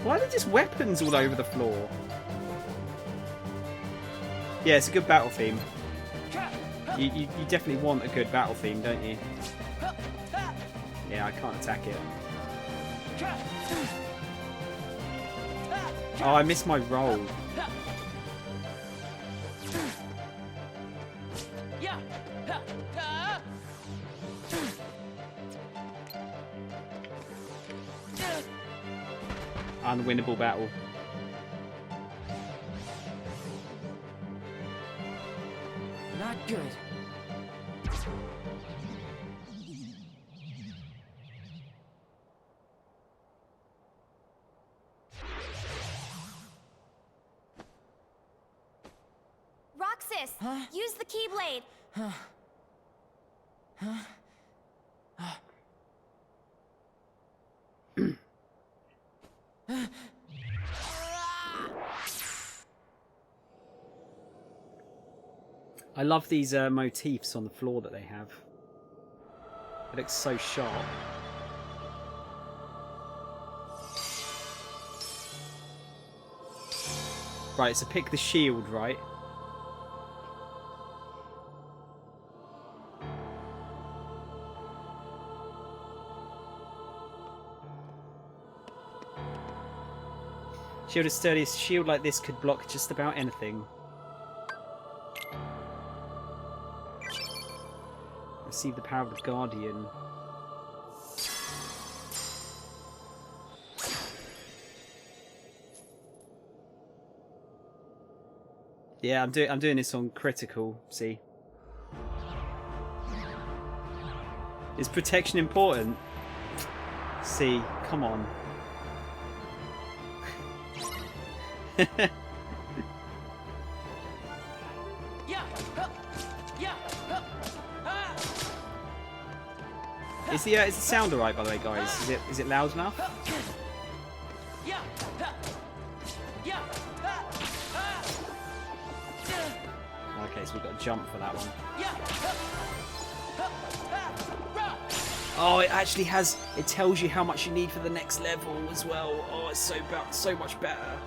Why are there just weapons all over the floor? Yeah, it's a good battle theme. You definitely want a good battle theme, don't you? Yeah, I can't attack it. Oh, I missed my roll. Unwinnable battle. Not good. Roxas, use the Keyblade. I love these motifs on the floor that they have. It looks so sharp. Right, so pick the shield, right? Shield is sturdy. A shield like this could block just about anything. Receive the power of the Guardian. Yeah, I'm doing this on critical. See, is protection important? See, come on. Is the sound alright, by the way, guys? Is it loud enough? Okay, so we've got to jump for that one. Oh, it actually has. It tells you how much you need for the next level as well. Oh, it's so much better.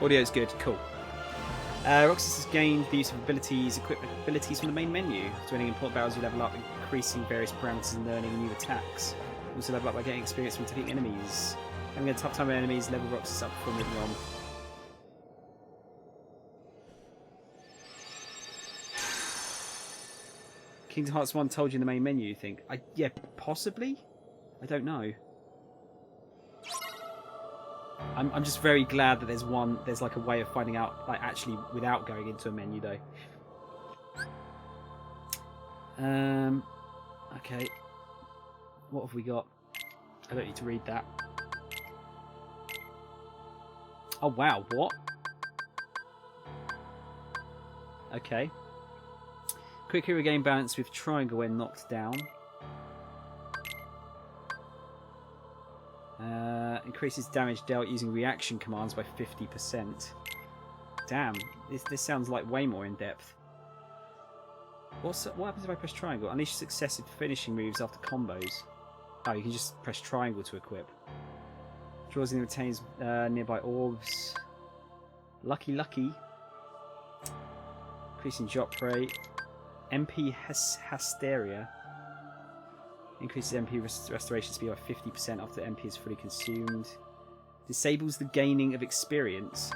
Audio's good. Cool. Roxas has gained the use of abilities, equipment abilities from the main menu. To any important battles, you level up, increasing various parameters and learning new attacks. You also level up by getting experience from defeating enemies. Having a tough time with enemies, level Roxas up before moving on. Kingdom Hearts 1 told you in the main menu, you think? Yeah, possibly? I don't know. I'm just very glad that there's like a way of finding out, like, actually without going into a menu though. Okay. What have we got? I don't need to read that. Oh wow, what? Okay. Quickly regain balance with triangle when knocked down. Increases damage dealt using reaction commands by 50%. Damn, this sounds like way more in depth. What happens if I press triangle? Unleash successive finishing moves after combos. Oh, you can just press triangle to equip. Draws and retains nearby orbs. Lucky. Increasing drop rate. MP Hysteria. Increases MP restoration speed by 50% after MP is fully consumed. Disables the gaining of experience.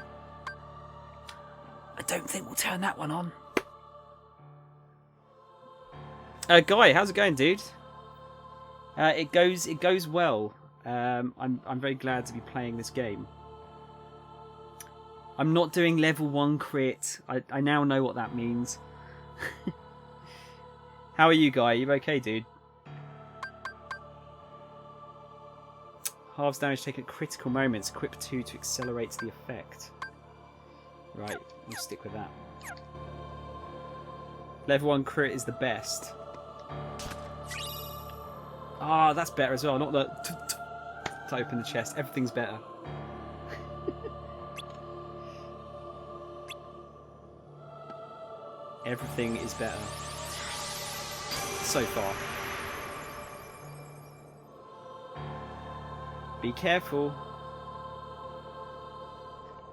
I don't think we'll turn that one on. Guy, how's it going, dude? It goes well. I'm very glad to be playing this game. I'm not doing level 1 crit. I now know what that means. How are you, Guy? You okay, dude? Halves damage taken at critical moments. Equip 2 to accelerate the effect. Right, we'll stick with that. Level 1 crit is the best. Ah, that's better as well. Not the to open the chest. Everything's better. Everything is better. So far. Be careful.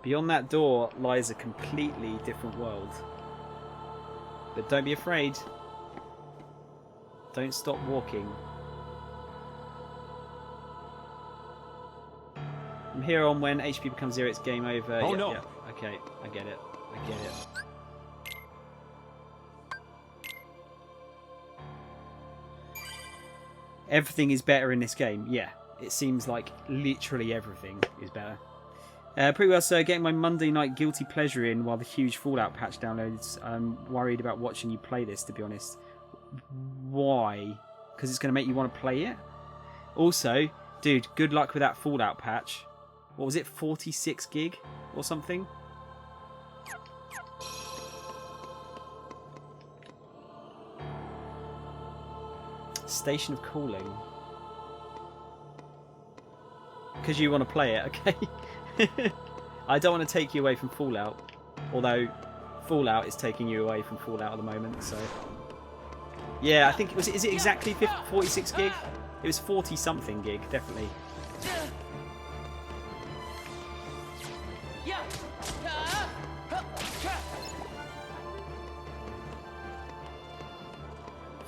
Beyond that door lies a completely different world. But don't be afraid. Don't stop walking. From here on, when HP becomes 0, it's game over. Oh, yeah, no. Yeah. Okay, I get it. I get it. Everything is better in this game. Yeah, it seems like literally everything is better. Pretty well, sir. Getting my Monday night guilty pleasure in while the huge Fallout patch downloads. I'm worried about watching you play this, to be honest. Why? Because it's going to make you want to play it? Also, dude, good luck with that Fallout patch. What was it, 46 gig or something? Station of Calling. Because you want to play it, okay? I don't want to take you away from Fallout. Although, Fallout is taking you away from Fallout at the moment, so... Yeah, I think... is it exactly 46 gig? It was 40-something gig, definitely.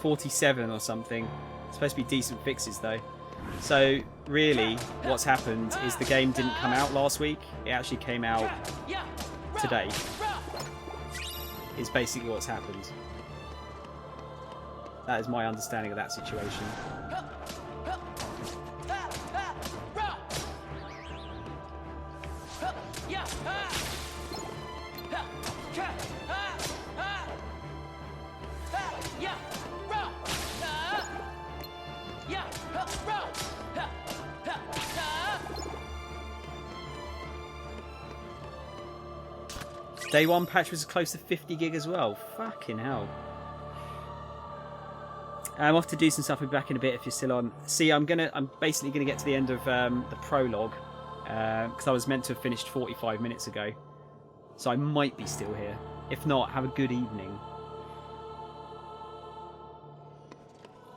$47 or something. It's supposed to be decent fixes though. So really, what's happened is the game didn't come out last week. It actually came out today. Is basically what's happened. That is my understanding of that situation. Day one patch was close to 50 gig as well. Fucking hell. I'm off to do some stuff. I'll be back in a bit if you're still on. See, I'm basically gonna get to the end of the prologue because I was meant to have finished 45 minutes ago. So I might be still here. If not, have a good evening.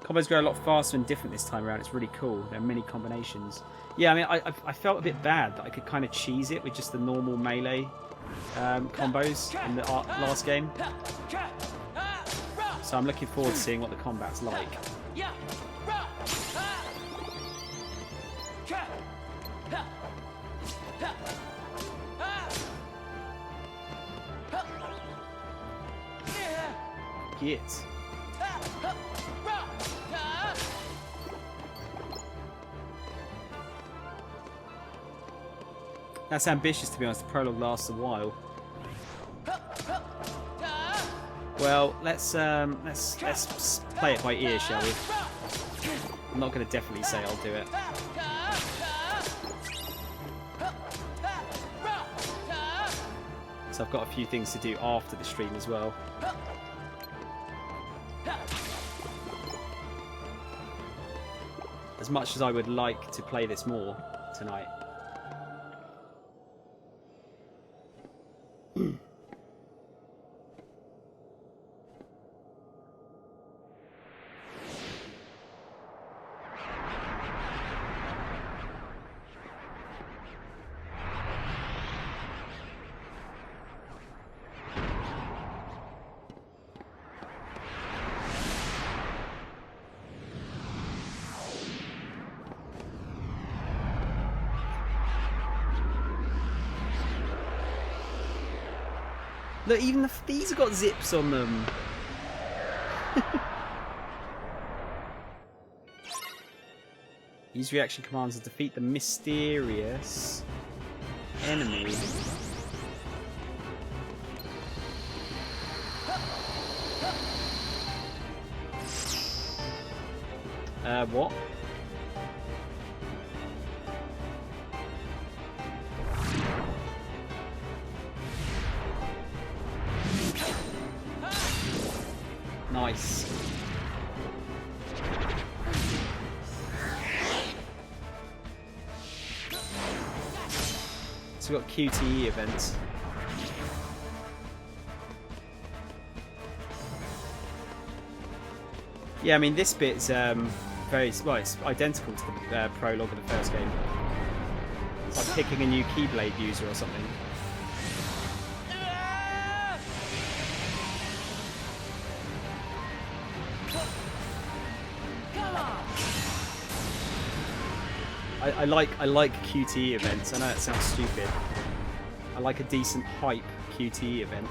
Combos go a lot faster and different this time around. It's really cool. There are many combinations. Yeah, I mean, I felt a bit bad that I could kind of cheese it with just the normal melee combos in the last game. So I'm looking forward to seeing what the combat's like. Get. That's ambitious, to be honest. The prologue lasts a while. Well, let's play it by ear, shall we? I'm not going to definitely say I'll do it. So I've got a few things to do after the stream as well. As much as I would like to play this more tonight. Look, even these have got zips on them. Use reaction commands to defeat the mysterious enemy. What? Nice. So we've got QTE events. Yeah, I mean this bit's very well. It's identical to the prologue of the first game. It's like picking a new Keyblade user or something. I like QTE events. I know it sounds stupid. I like a decent hype QTE event.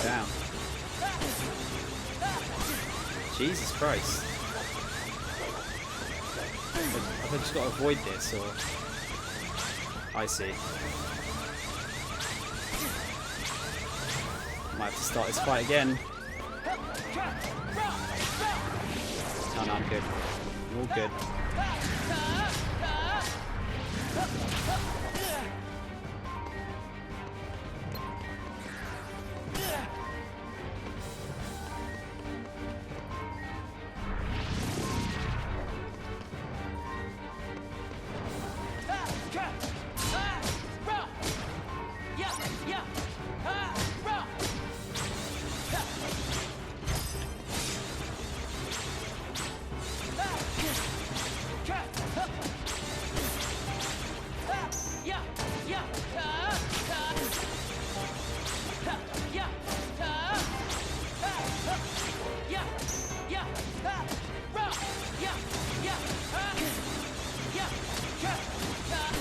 Down. Jesus Christ. Have I just got to avoid this, or... I see. Might have to start this fight again. Oh no, I'm good. I'm all good.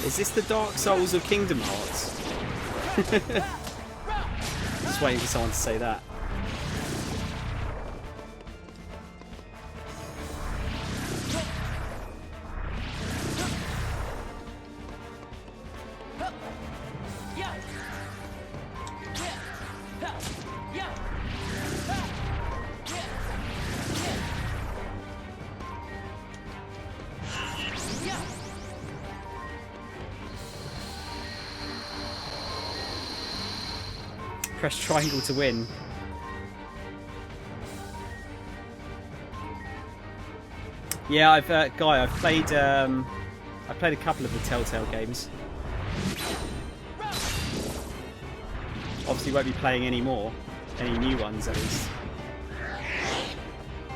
Is this the Dark Souls of Kingdom Hearts? Just waiting for someone to say that. Press triangle to win. Yeah, I've Guy, I've played a couple of the Telltale games. Obviously won't be playing any more, any new ones at least.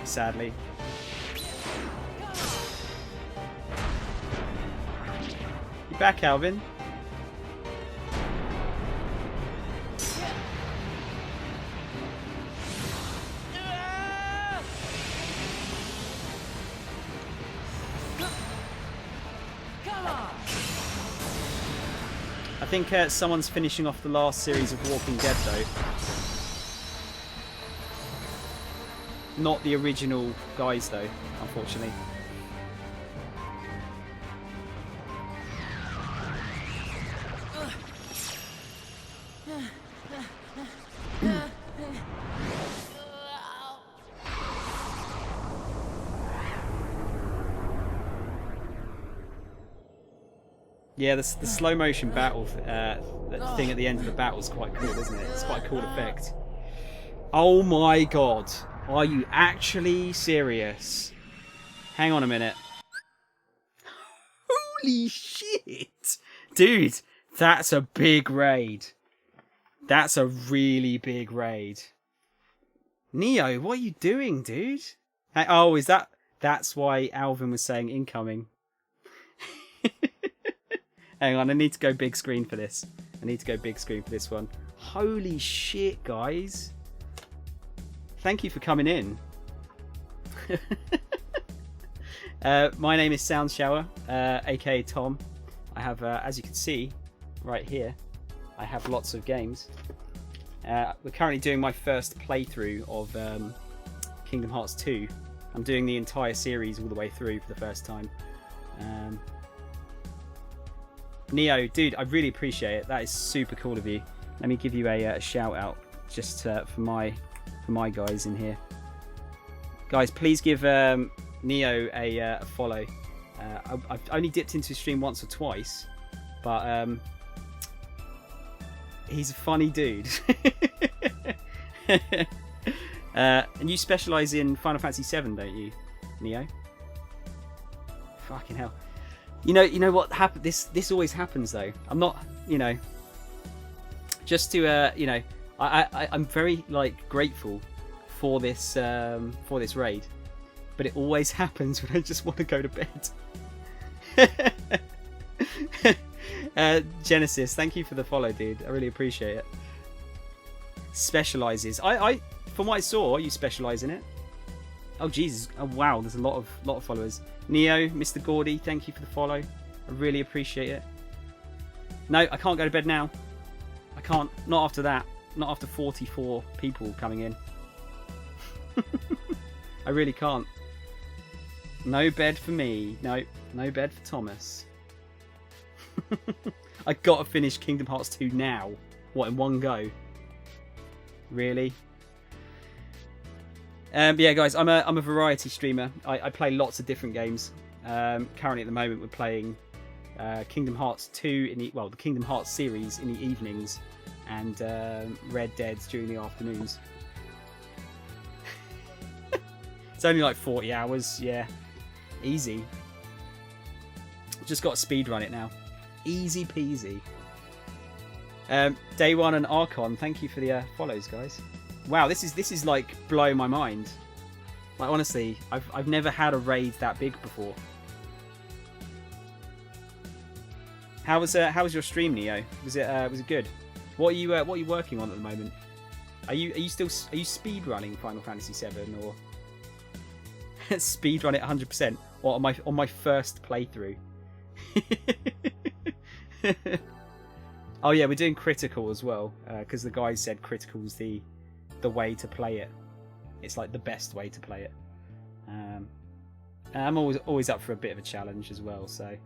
Sadly. You back, Alvin? I think someone's finishing off the last series of Walking Dead though. Not the original guys though, unfortunately. Yeah, the slow motion battle thing at the end of the battle is quite cool, isn't it? It's quite a cool effect. Oh my god. Are you actually serious? Hang on a minute. Holy shit! Dude, that's a big raid. That's a really big raid. Neo, what are you doing, dude? Oh, is that... That's why Alvin was saying incoming. Hang on, I need to go big screen for this. I need to go big screen for this one. Holy shit, guys. Thank you for coming in. My name is Sound Shower, aka Tom. I have, as you can see, right here, I have lots of games. We're currently doing my first playthrough of Kingdom Hearts 2. I'm doing the entire series all the way through for the first time. Neo, dude, I really appreciate it. That is super cool of you. Let me give you a shout out just for my guys in here. Guys, please give Neo a follow. I've only dipped into his stream once or twice, but he's a funny dude. And you specialise in Final Fantasy VII, don't you, Neo? Fucking hell. You know what happened? This always happens though. I'm not, just to you know, I'm very like grateful for this raid, but it always happens when I just want to go to bed. Genesis, thank you for the follow, dude. I really appreciate it. Specializes. I from what I saw, you specialize in it. Oh Jesus! Oh wow, there's a lot of followers. Neo, Mr. Gordy, thank you for the follow. I really appreciate it. No, I can't go to bed now. I can't. Not after that. Not after 44 people coming in. I really can't. No bed for me. No bed for Thomas. I gotta finish Kingdom Hearts 2 now. What, in one go? Really? But yeah, guys, I'm a variety streamer. I play lots of different games. Currently, at the moment, we're playing Kingdom Hearts 2 the Kingdom Hearts series in the evenings, and Red Dead during the afternoons. It's only like 40 hours, yeah, easy. Just got to speedrun it now, easy peasy. Day One and Archon, thank you for the follows, guys. Wow, this is like blowing my mind. Like honestly, I've never had a raid that big before. How was your stream, Neo? Was it good? What are you working on at the moment? Are you speed running Final Fantasy VII or speed run it 100%? Or on my first playthrough? Oh yeah, we're doing critical as well because the guy said critical's the way to play it. It's like the best way to play it. I'm always up for a bit of a challenge as well. So,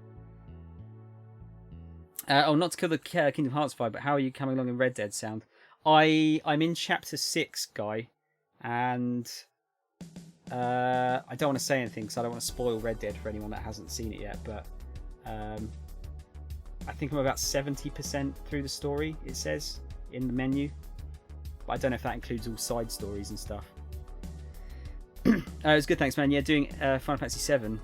not to kill the Kingdom Hearts vibe, but how are you coming along in Red Dead Sound? I'm in chapter 6, guy, and I don't want to say anything because I don't want to spoil Red Dead for anyone that hasn't seen it yet. But I think I'm about 70% through the story. It says in the menu. But I don't know if that includes all side stories and stuff. It was good, thanks, man. Yeah, doing Final Fantasy VII.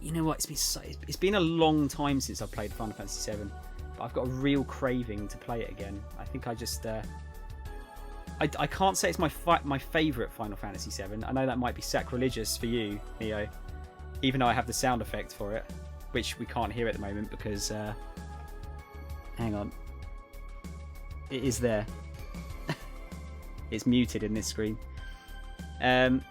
You know what? It's been a long time since I've played Final Fantasy VII, but I've got a real craving to play it again. I think I just I can't say it's my favourite Final Fantasy VII. I know that might be sacrilegious for you, Neo, even though I have the sound effect for it, which we can't hear at the moment because hang on. It is there. It's muted in this screen. But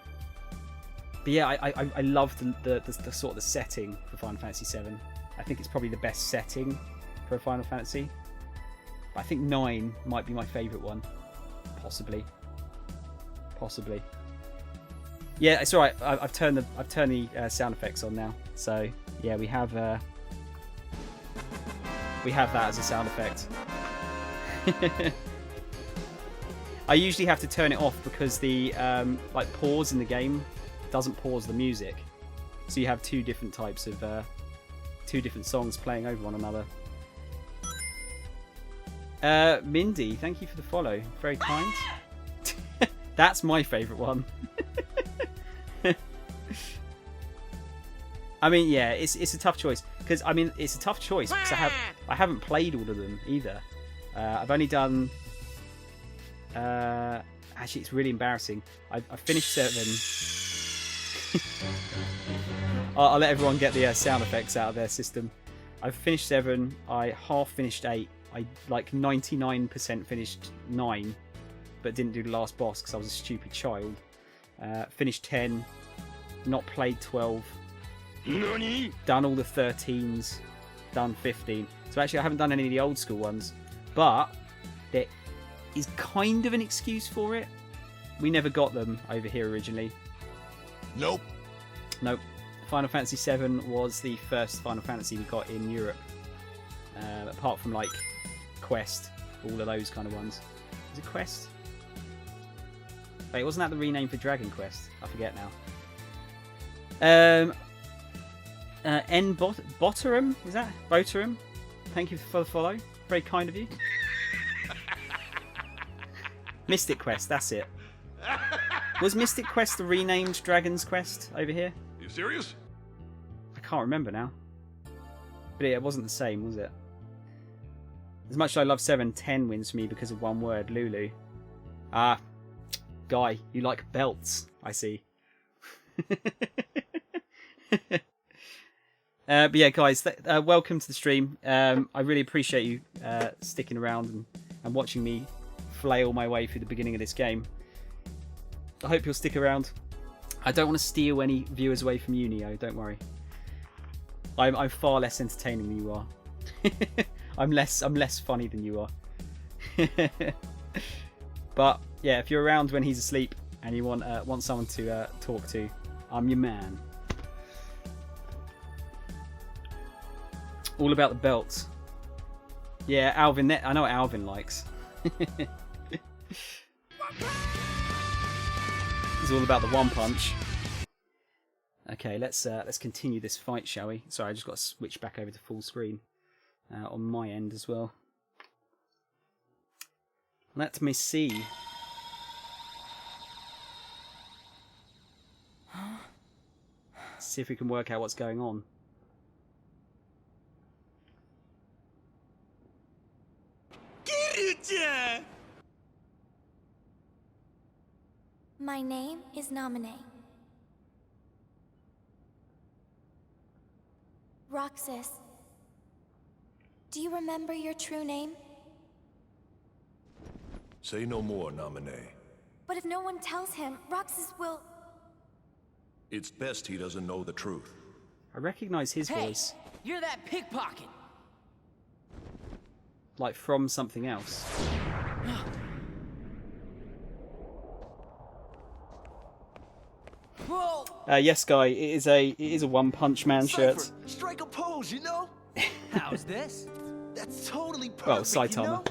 yeah, I love the sort of the setting for Final Fantasy VII. I think it's probably the best setting for a Final Fantasy. But I think 9 might be my favourite one. Possibly. Yeah, it's alright. I've turned the sound effects on now. So yeah, we have that as a sound effect. I usually have to turn it off because the like pause in the game doesn't pause the music, so you have two different types of two different songs playing over one another. Mindy, thank you for the follow, very kind. That's my favourite one. I mean, yeah, it's a tough choice because it's a tough choice because I haven't played all of them either. I've only done. Actually, it's really embarrassing. I finished 7. I'll let everyone get the sound effects out of their system. I've finished 7. I half finished 8. I like 99% finished 9, but didn't do the last boss because I was a stupid child. Finished 10. Not played 12. Nani? Done all the 13s. Done 15. So actually, I haven't done any of the old school ones. But there is kind of an excuse for it. We never got them over here originally. Nope. Final Fantasy VII was the first Final Fantasy we got in Europe. Apart from like Quest, all of those kind of ones. Is it Quest? Wait, wasn't that the rename for Dragon Quest? I forget now. Botterum? Is that? Boterum? Thank you for the follow. Very kind of you. Mystic Quest, that's it. Was Mystic Quest the renamed Dragon's Quest over here? You serious? I can't remember now. But yeah, it wasn't the same, was it? As much as I love 7, 10 wins for me because of one word, Lulu. Ah, Guy, you like belts, I see. But yeah, guys, welcome to the stream. I really appreciate you sticking around and watching me flail my way through the beginning of this game. I hope you'll stick around. I don't want to steal any viewers away from you, Neo, don't worry. I'm far less entertaining than you are. I'm less funny than you are. But yeah, if you're around when he's asleep and you want someone to talk to, I'm your man. All about the belts. Yeah, Alvin. I know what Alvin likes. It's all about the one punch. Okay, let's continue this fight, shall we? Sorry, I just got to switch back over to full screen on my end as well. Let me see. See if we can work out what's going on. My name is Naminé. Roxas. Do you remember your true name? Say no more, Naminé. But if no one tells him, Roxas will... It's best he doesn't know the truth. I recognize his voice. You're that pickpocket. Like from something else. Whoa! Yes, Guy. It is a One Punch Man shirt. Cypher, strike a pose, you know? How's this? That's totally perfect, Well, Saitama. you know?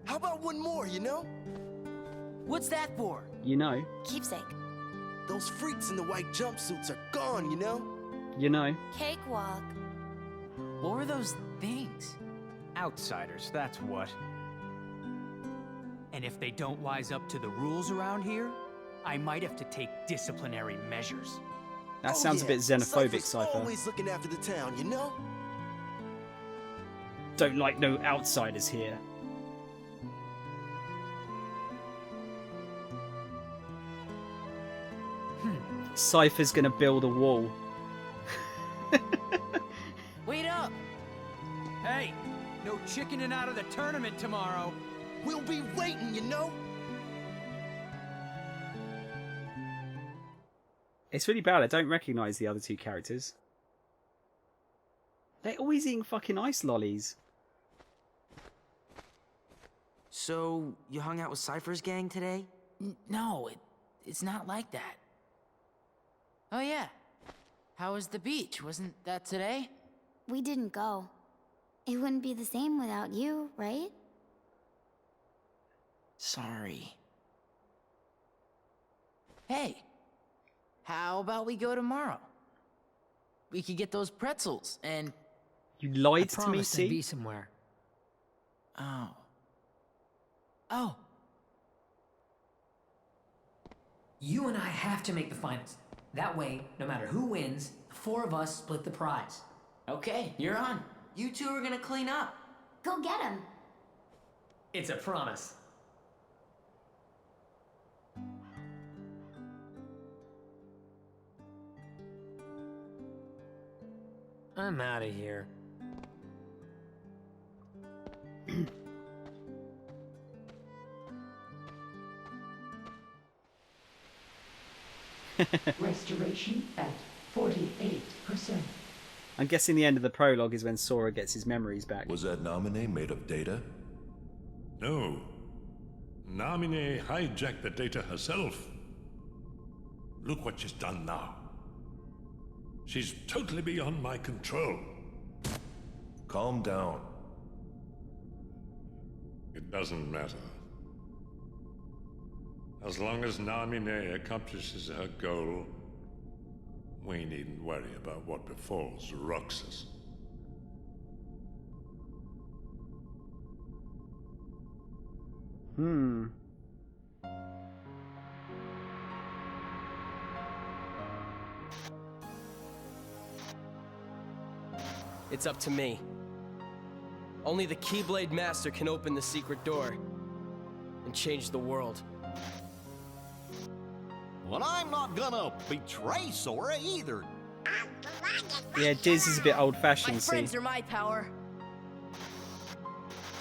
How about one more, you know? What's that for? You know. Keepsake. Those freaks in the white jumpsuits are gone, you know? You know. Cakewalk. What were those things? Outsiders, that's what. And if they don't wise up to the rules around here, I might have to take disciplinary measures. That sounds a bit xenophobic, Cypher. Always looking after the town, you know? Don't like no outsiders here. Cypher's gonna build a wall. Wait up! Hey, no chickening out of the tournament tomorrow. We'll be waiting, you know? It's really bad. I don't recognise the other two characters. They're always eating fucking ice lollies. So, you hung out with Cypher's gang today? No, it's not like that. Oh yeah. How was the beach? Wasn't that today? We didn't go. It wouldn't be the same without you, right? Sorry. Hey, how about we go tomorrow? We could get those pretzels and... You lied I to me, promised see? I'd be somewhere. Oh. Oh. You and I have to make the finals. That way, no matter who wins, the four of us split the prize. Okay, you're on. You two are gonna clean up. Go get him. It's a promise. I'm out of here. Restoration at 48%. I'm guessing the end of the prologue is when Sora gets his memories back. Was that Naminé made of data? No. Naminé hijacked the data herself. Look what she's done now. She's totally beyond my control. Calm down. It doesn't matter. As long as Naminé accomplishes her goal, we needn't worry about what befalls Roxas. It's up to me. Only the Keyblade Master can open the secret door and change the world. Well, I'm not gonna betray Sora either. Yeah, Diz is a bit old-fashioned, My see. friends are my power.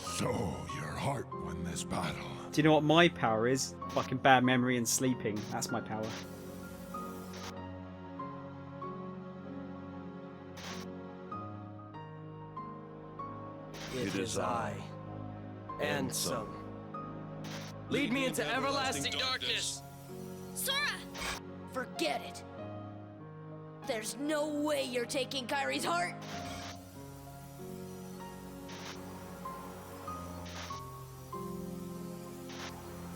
So, your heart won this battle. Do you know what my power is? Fucking bad memory and sleeping. That's my power. It is I, Ansem. Lead me into everlasting darkness. Sora! Forget it. There's no way you're taking Kyrie's heart.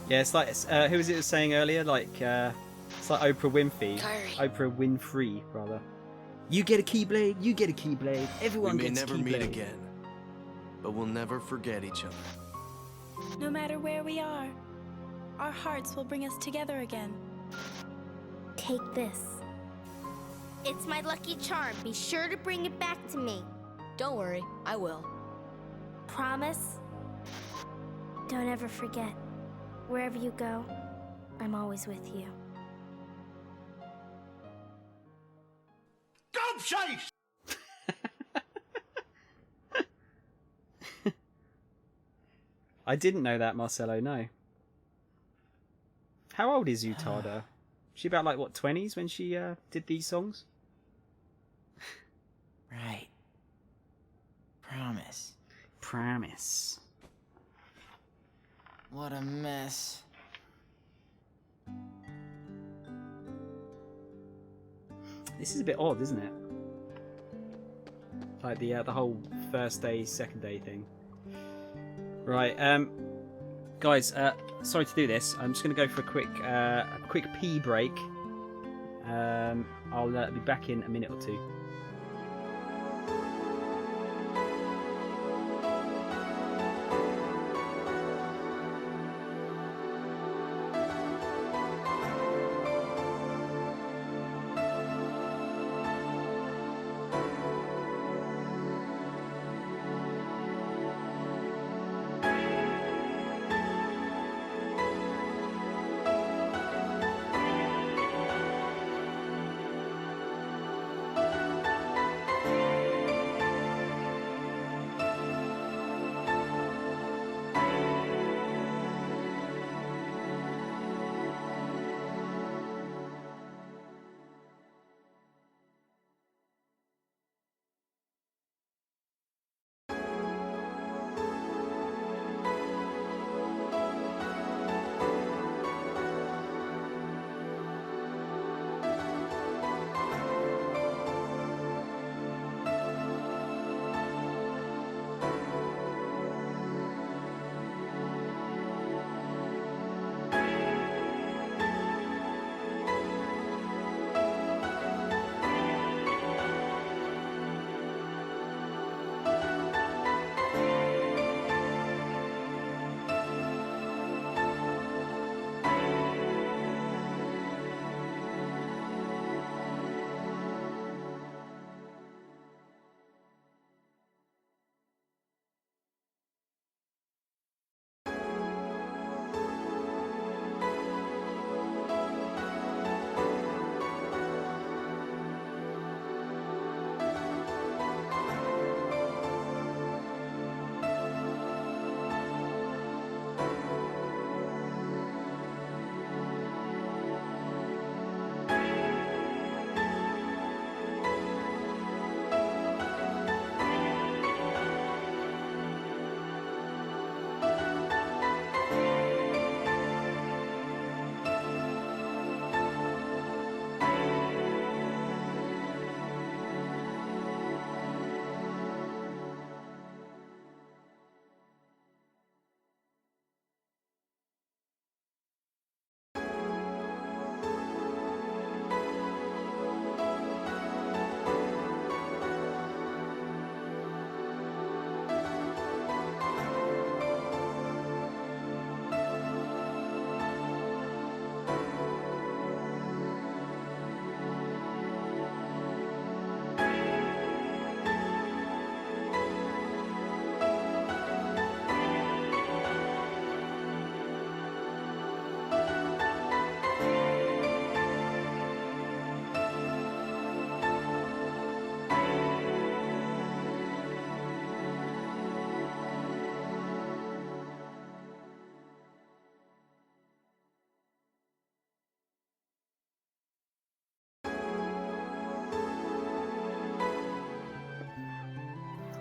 Yeah, it's like who was it saying earlier? Like it's like Oprah Winfrey. Kyrie. Oprah Winfrey, rather. You get a Keyblade. You get a Keyblade. Everyone We may gets never a Keyblade. meet again, but we'll never forget each other. No matter where we are, our hearts will bring us together again. Take this. It's my lucky charm. Be sure to bring it back to me. Don't worry, I will. Promise? Don't ever forget. Wherever you go, I'm always with you. Go chase! I didn't know that, Marcelo. No. How old is Utada? She about like what 20s when she did these songs? Right. Promise. Promise. What a mess. This is a bit odd, isn't it? Like the whole first day, second day thing. Right, guys. Sorry to do this. I'm just going to go for a quick pee break. I'll be back in a minute or two.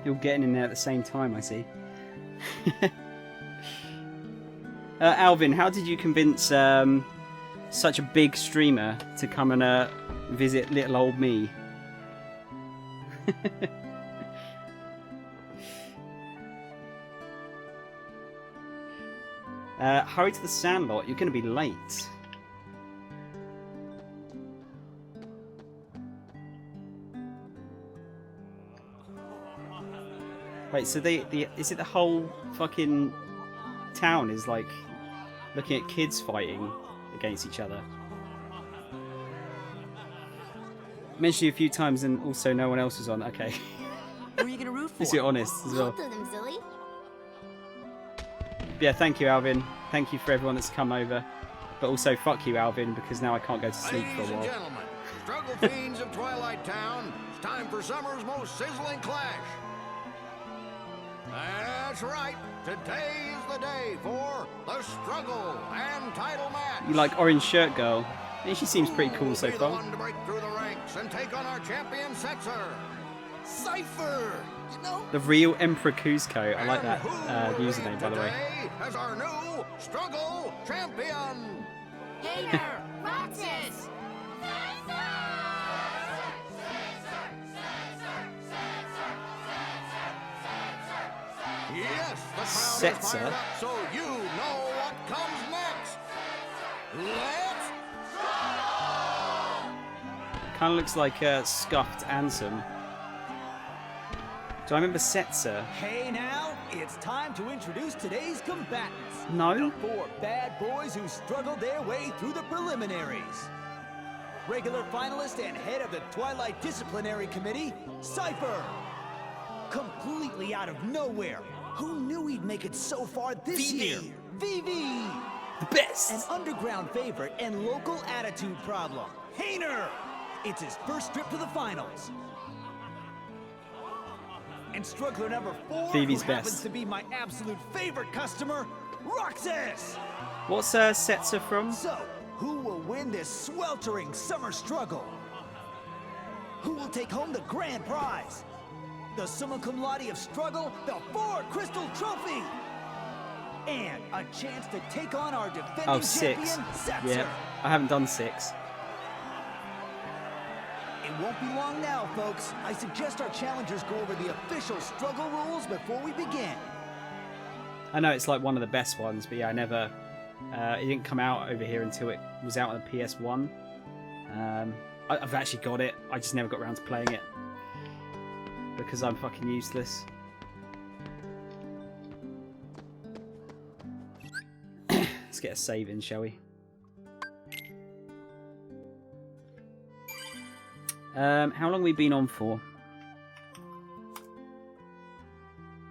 You're getting in there at the same time, I see. Alvin, how did you convince such a big streamer to come and visit little old me? Hurry to the Sandlot, you're going to be late. Wait, so is it the whole fucking town is like looking at kids fighting against each other? Mentioned you a few times and also no one else was on. Okay. Who are you gonna root for? Let's be honest as well. Both of them, Zilly. Yeah, thank you, Alvin. Thank you for everyone that's come over. But also, fuck you, Alvin, because now I can't go to sleep for a Ladies and while. gentlemen, struggle fiends of Twilight Town, it's time for summer's most sizzling clash. That's right. Today is the day for the struggle and title match. You like Orange Shirt Girl? Yeah, she seems pretty cool so Be the far. one to break through the ranks and take on our champion Setzer. Cypher, you know. The real Emperor Kuzco. I like that username, by the way. Today as our new struggle champion. Hater! Roxas! Yes, the crowd is Setzer. fired up, so you know what comes next. Let's Kind of looks like Scuffed Ansem. Do I remember Setzer? Hey now, it's time to introduce today's combatants. No. The 4 bad boys who struggled their way through the preliminaries. Regular finalist and head of the Twilight Disciplinary Committee, Cypher. Completely out of nowhere. Who knew he'd make it so far this year? Vivi! The best! An underground favorite and local attitude problem. Hayner! It's his first trip to the finals. And struggler number 4, Phoebe's who happens best. to be my absolute favorite customer, Roxas! What's Setzer from? So, who will win this sweltering summer struggle? Who will take home the grand prize? The summa cum laude of struggle, the 4 Crystal Trophy! And a chance to take on our defending Oh, 6. champion, Setzer. Yeah, I haven't done 6. It won't be long now, folks. I suggest our challengers go over the official struggle rules before we begin. I know it's like one of the best ones, but yeah, I never... it didn't come out over here until it was out on the PS1. I've actually got it, I just never got around to playing it. Because I'm fucking useless. Let's get a save in, shall we? How long have we been on for?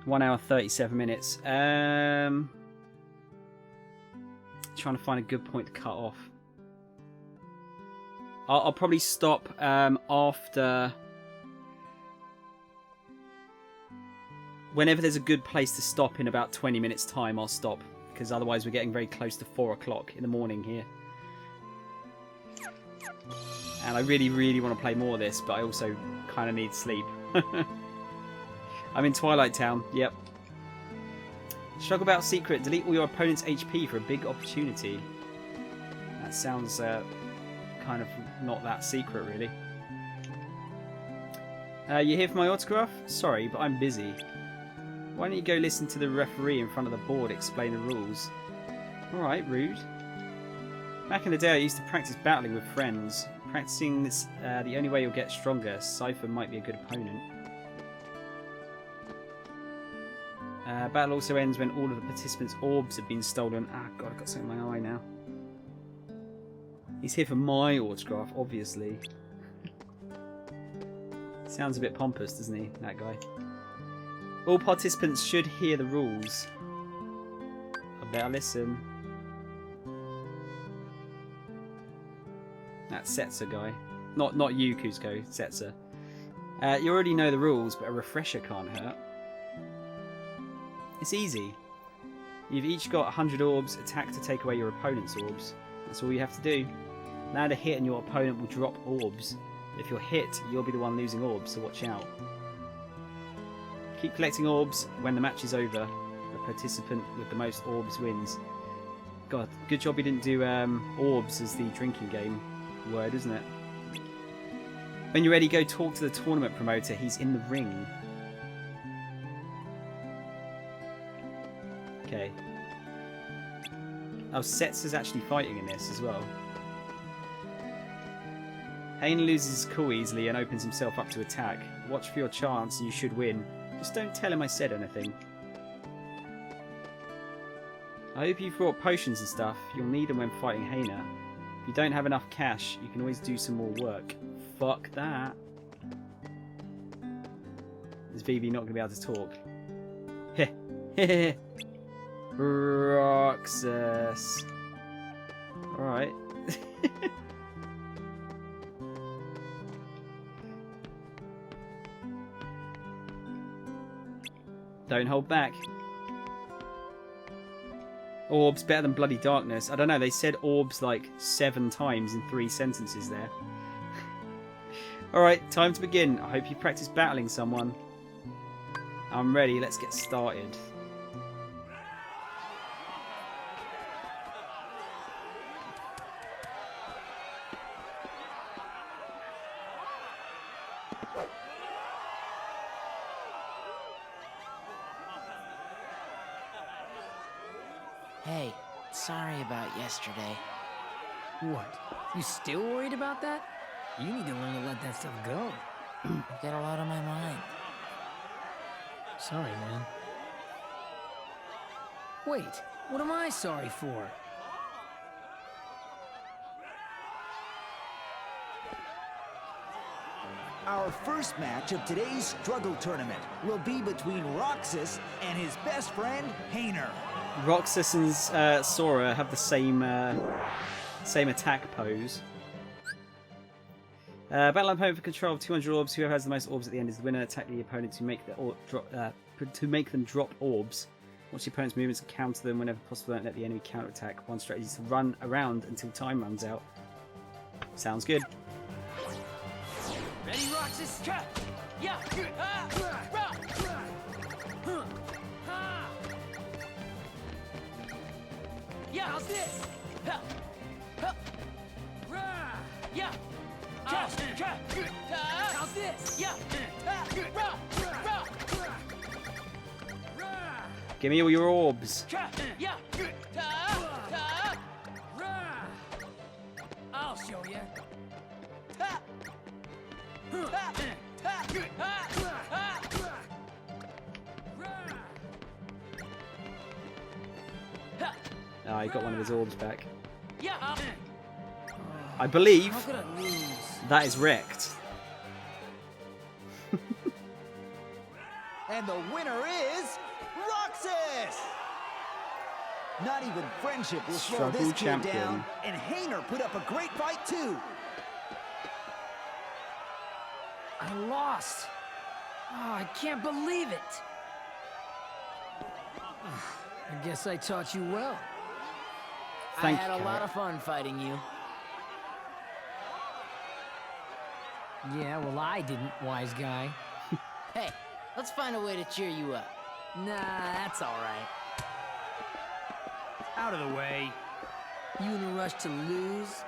1 hour 37 minutes. Trying to find a good point to cut off. I'll probably stop after... Whenever there's a good place to stop in about 20 minutes time, I'll stop. Because otherwise we're getting very close to 4 o'clock in the morning here. And I really, really want to play more of this, but I also kind of need sleep. I'm in Twilight Town, yep. Struggle Bout Secret. Delete all your opponent's HP for a big opportunity. That sounds kind of not that secret, really. You here for my autograph? Sorry, but I'm busy. Why don't you go listen to the referee in front of the board explain the rules? Alright, rude. Back in the day I used to practice battling with friends. Practicing this the only way you'll get stronger. Cypher might be a good opponent. Battle also ends when all of the participants' orbs have been stolen. Ah, God, I've got something in my eye now. He's here for my autograph, obviously. Sounds a bit pompous, doesn't he, that guy? All participants should hear the rules. I better listen. That Setzer guy. Not you, Kuzco, Setzer. You already know the rules, but a refresher can't hurt. It's easy. You've each got 100 orbs. Attack to take away your opponent's orbs. That's all you have to do. Land a hit and your opponent will drop orbs. If you're hit, you'll be the one losing orbs, so watch out. Keep collecting orbs. When the match is over, the participant with the most orbs wins. God, good job he didn't do orbs as the drinking game word, isn't it? When you're ready, go talk to the tournament promoter. He's in the ring. Okay. Oh, Setz is actually fighting in this as well. Hayne loses his cool easily and opens himself up to attack. Watch for your chance and you should win. Just don't tell him I said anything. I hope you've brought potions and stuff. You'll need them when fighting Hayner. If you don't have enough cash, you can always do some more work. Fuck that. Is Vivi not going to be able to talk? Heh. Heh. Roxas. Alright. Don't hold back. Orbs better than bloody darkness. I don't know, they said orbs like 7 times in 3 sentences there. Alright, time to begin. I hope you practice battling someone. I'm ready, let's get started. Hey, sorry about yesterday. What? You still worried about that? You need to learn to let that stuff go. I've got a lot on my mind. Sorry, man. Wait, what am I sorry for? Our first match of today's Struggle Tournament will be between Roxas and his best friend, Hayner. Roxas and Sora have the same attack pose. Battle opponent for control of 200 orbs. Whoever has the most orbs at the end is the winner. Attack the opponent to make them drop orbs. Watch the opponent's movements and counter them whenever possible. Don't let the enemy counter attack. One strategy is to run around until time runs out. Sounds good. Ready, Roxas? Yeah. Yeah, how's this? Yeah. How's this? Yeah. Give me all your orbs. Yeah. I'll show you. Ah, he got one of his orbs back. I believe that is wrecked. And the winner is Roxas! Not even friendship will slow Struggle this kid champion. down, and Hayner put up a great fight too. I lost. Oh, I can't believe it. I guess I taught you well. Thank I had you, a lot Carrot. of fun fighting you. Yeah, well, I didn't, wise guy. Hey, let's find a way to cheer you up. Nah, that's all right. Out of the way. You in a rush to lose?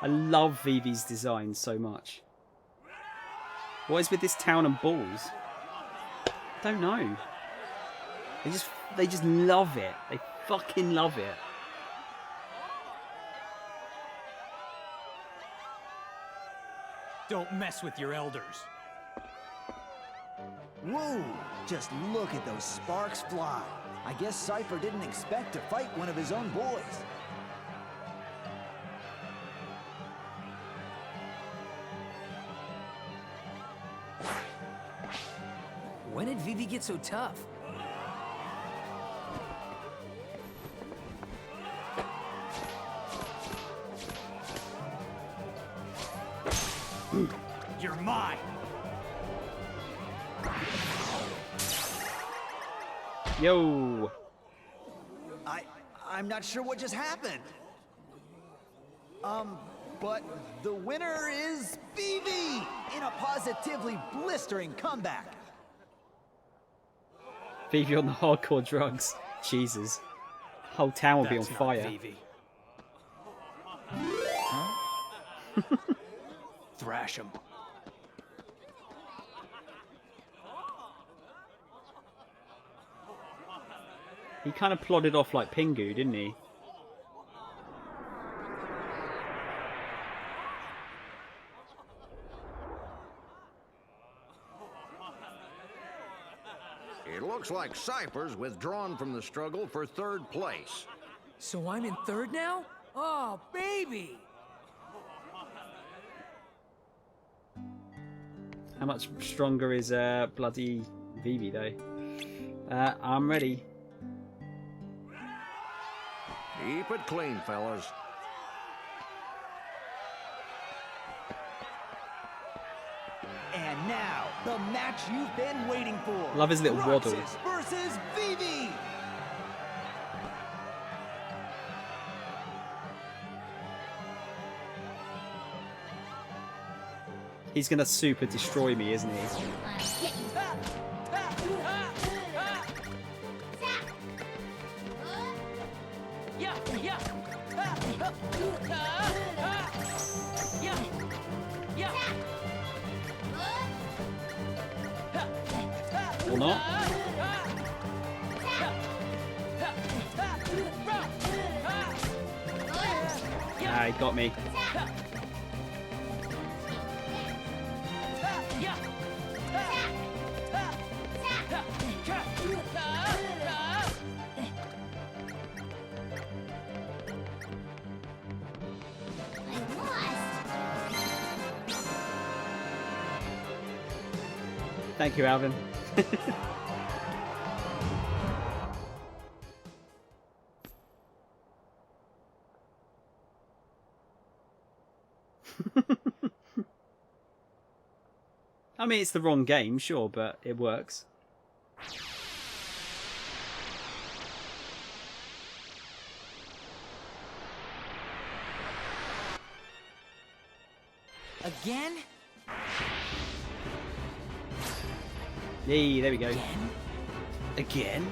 I love Vivi's design so much. What is with this town and balls? Don't know. They just love it. They fucking love it. Don't mess with your elders. Whoa! Just look at those sparks fly. I guess Cypher didn't expect to fight one of his own boys. When did Vivi get so tough? You're mine. Yo. I'm not sure what just happened. But the winner is Vivi in a positively blistering comeback. Vivi on the hardcore drugs. Jesus. Whole town will be on That's not fire. Vivi. Thrash him. He kind of plodded off like Pingu, didn't he? It looks like Cypher's withdrawn from the struggle for third place. So I'm in third now? Oh, baby! How much stronger is bloody Vivi though? I'm ready. Keep it clean, fellas. And now, the match you've been waiting for. Love his little waddle. Roxas versus Vivi. He's gonna super destroy me, isn't he? Or not? Ah, he got me. Thank you, Alvin. I mean, it's the wrong game, sure, but it works. Again? Yay, there we go. Again?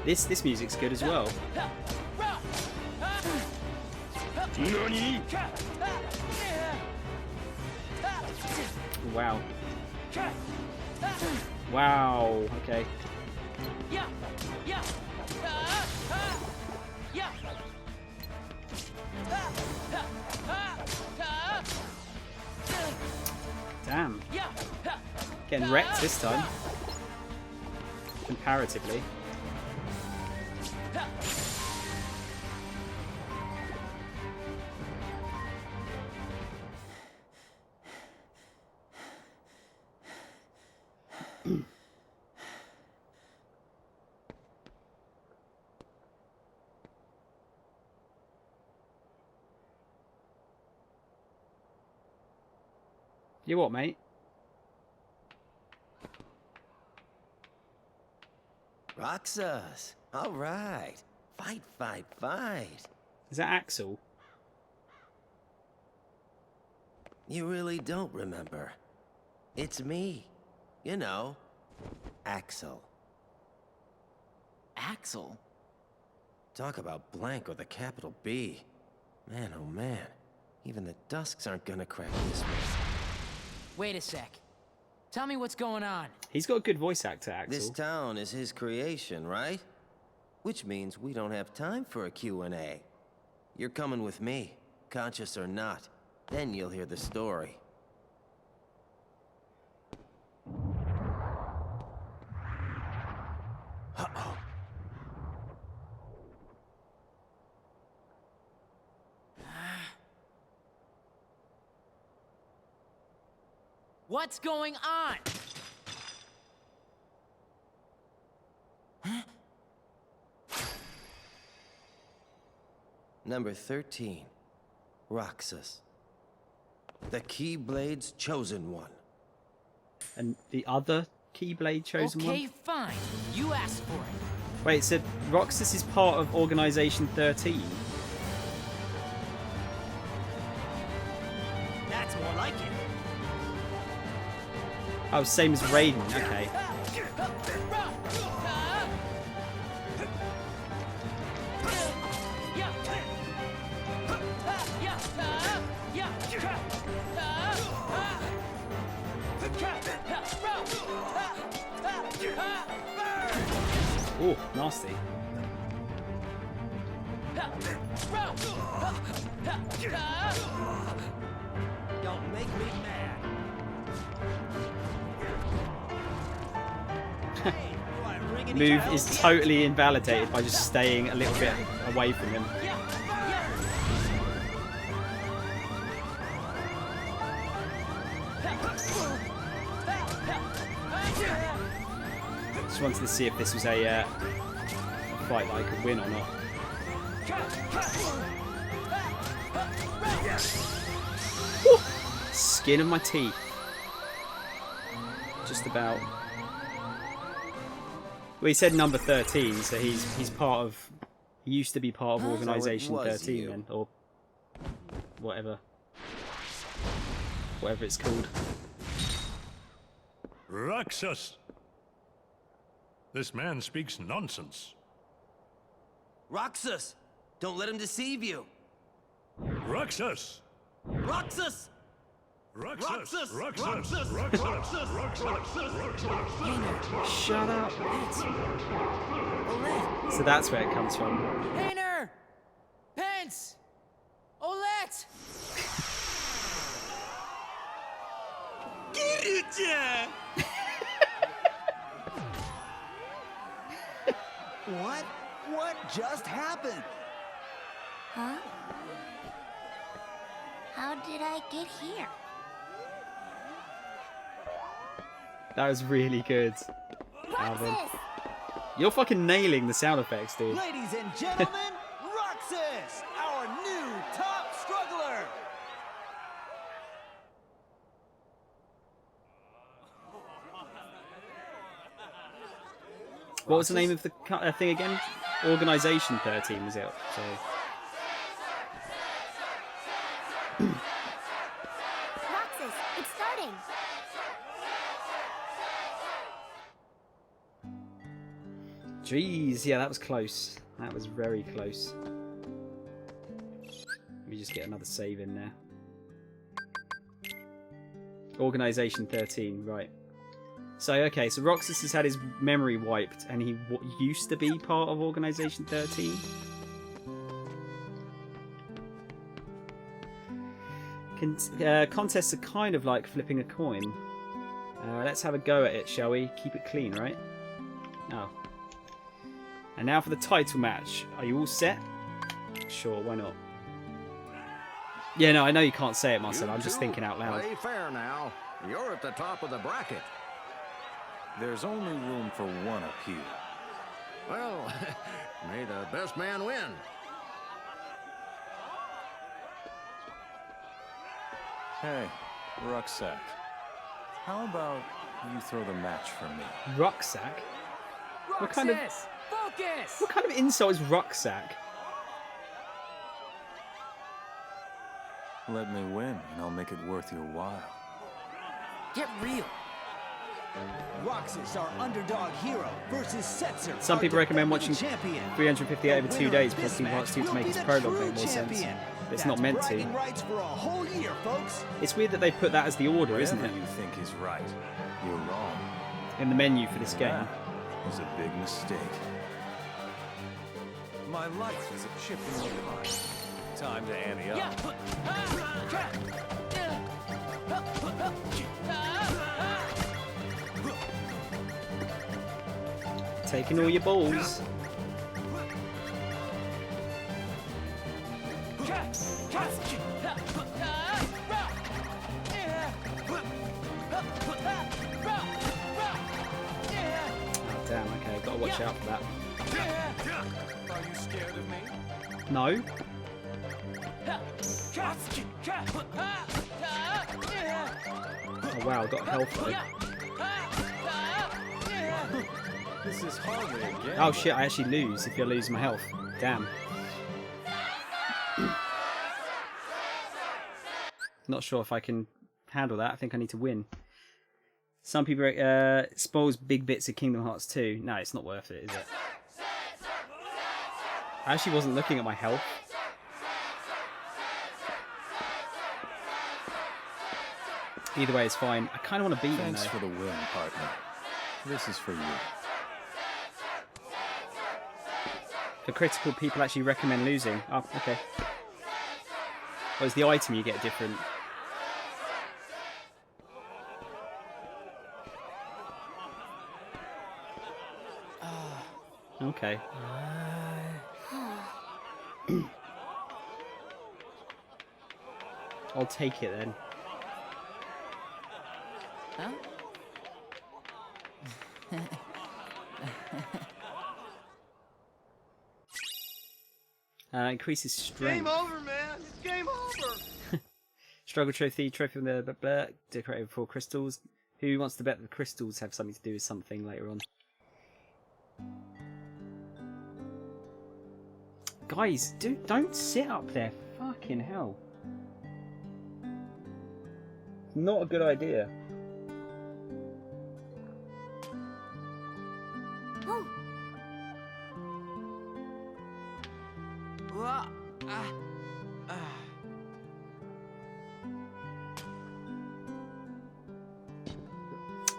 This music's good as well. Nani? Wow. Wow. Okay. Damn. Getting wrecked this time. Comparatively. You what, mate? Roxas. All right. Fight, fight, fight. Is that Axel? You really don't remember. It's me. You know, Axel. Axel? Talk about blank with a capital B. Man, oh man. Even the Dusks aren't gonna crack this one. Wait a sec. Tell me what's going on. He's got a good voice actor, Axel. This town is his creation, right? Which means we don't have time for a Q&A. You're coming with me, conscious or not. Then you'll hear the story. Uh-oh. What's going on? Huh? Number 13, Roxas. The Keyblade's chosen one. And the other Keyblade chosen one? Okay, fine. You asked for it. Wait, so Roxas is part of Organization 13? That's more like it. Oh, same as Raiden. Okay. Oh, nasty. Don't make me mad. Move is totally invalidated by just staying a little bit away from him. Just wanted to see if this was a fight that I could win or not. Woo! Skin of my teeth. Just about. Well, he said number 13, so he's part of. He used to be part of Organization 13, then, or whatever it's called. Roxas! This man speaks nonsense. Roxas! Don't let him deceive you! Roxas! Roxas! Roxas! Roxas! Shut up! So that's where it comes from. Painter! Pence! Olette! Kirucha! What? What just happened? Huh? How did I get here? That was really good, Alvin. You're fucking nailing the sound effects, dude. Ladies and gentlemen, Roxas, our new top struggler. What was the name of the thing again? Organization 13, was it? So. Roxas, it's starting. Jeez, yeah, that was close. That was very close. Let me just get another save in there. Organization 13, right. So, okay, so Roxas has had his memory wiped, and he used to be part of Organization 13. Contests are kind of like flipping a coin. Let's have a go at it, shall we? Keep it clean, right? Oh. And now for the title match. Are you all set? Sure, why not? Yeah, no, I know you can't say it, Marcel. I'm just thinking out loud. Play fair now. You're at the top of the bracket. There's only room for one appeal. Well, may the best man win. Hey, Rucksack. How about you throw the match for me? Rucksack? What kind of Focus! What kind of insult is rucksack? Let me win, and I'll make it worth your while. Get real. Roxas, our underdog hero, versus Setzer. Some people recommend watching champion. 358 over 2 days plus Kingdom Hearts 2 to make its prologue make more sense. But it's not meant to. Rights for a whole year, folks. It's weird that they put that as the order, isn't it? Whatever you think is right, you're wrong. In the menu for this game. That is a big mistake. My life is a chip in the pie. Time to ante up. Taking all your balls. Oh, damn, okay, gotta watch out for that. Are you scared of me? No. Oh wow, got health though. This is hardly a game. Oh shit, I actually lose if you lose my health. Damn. Not sure if I can handle that. I think I need to win. Some people spoils big bits of Kingdom Hearts 2. No, it's not worth it, is it? I actually wasn't looking at my health. Either way, it's fine. I kind of want to beat him, though. Thanks for the win, partner. This is for you. For critical, people actually recommend losing. Oh, okay. Well, it's the item you get different. Okay. I'll take it then. Huh? Increases strength. Game over, man. It's game over. Struggle trophy from the blah, blah, decorated with 4 crystals. Who wants to bet that the crystals have something to do with something later on? Guys, don't sit up there. Fucking hell. Not a good idea. Oh.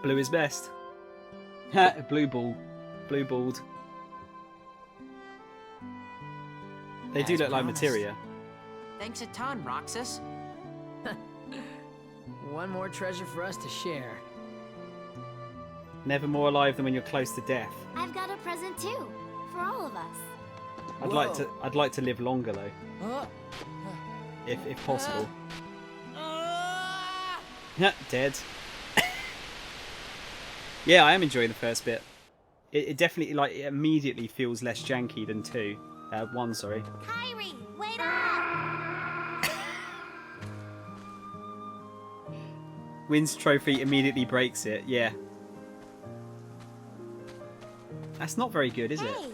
Blue is best. Blue balled. They do look like materia. Thanks a ton, Roxas. One more treasure for us to share. Never more alive than when you're close to death. I've got a present too, for all of us. I'd like to live longer though, if possible. Dead. Yeah, I am enjoying the first bit. It definitely it immediately feels less janky than 2. 1, sorry. Kyrie, wait up! Wins trophy, immediately breaks it. Yeah. That's not very good, is it? Hey,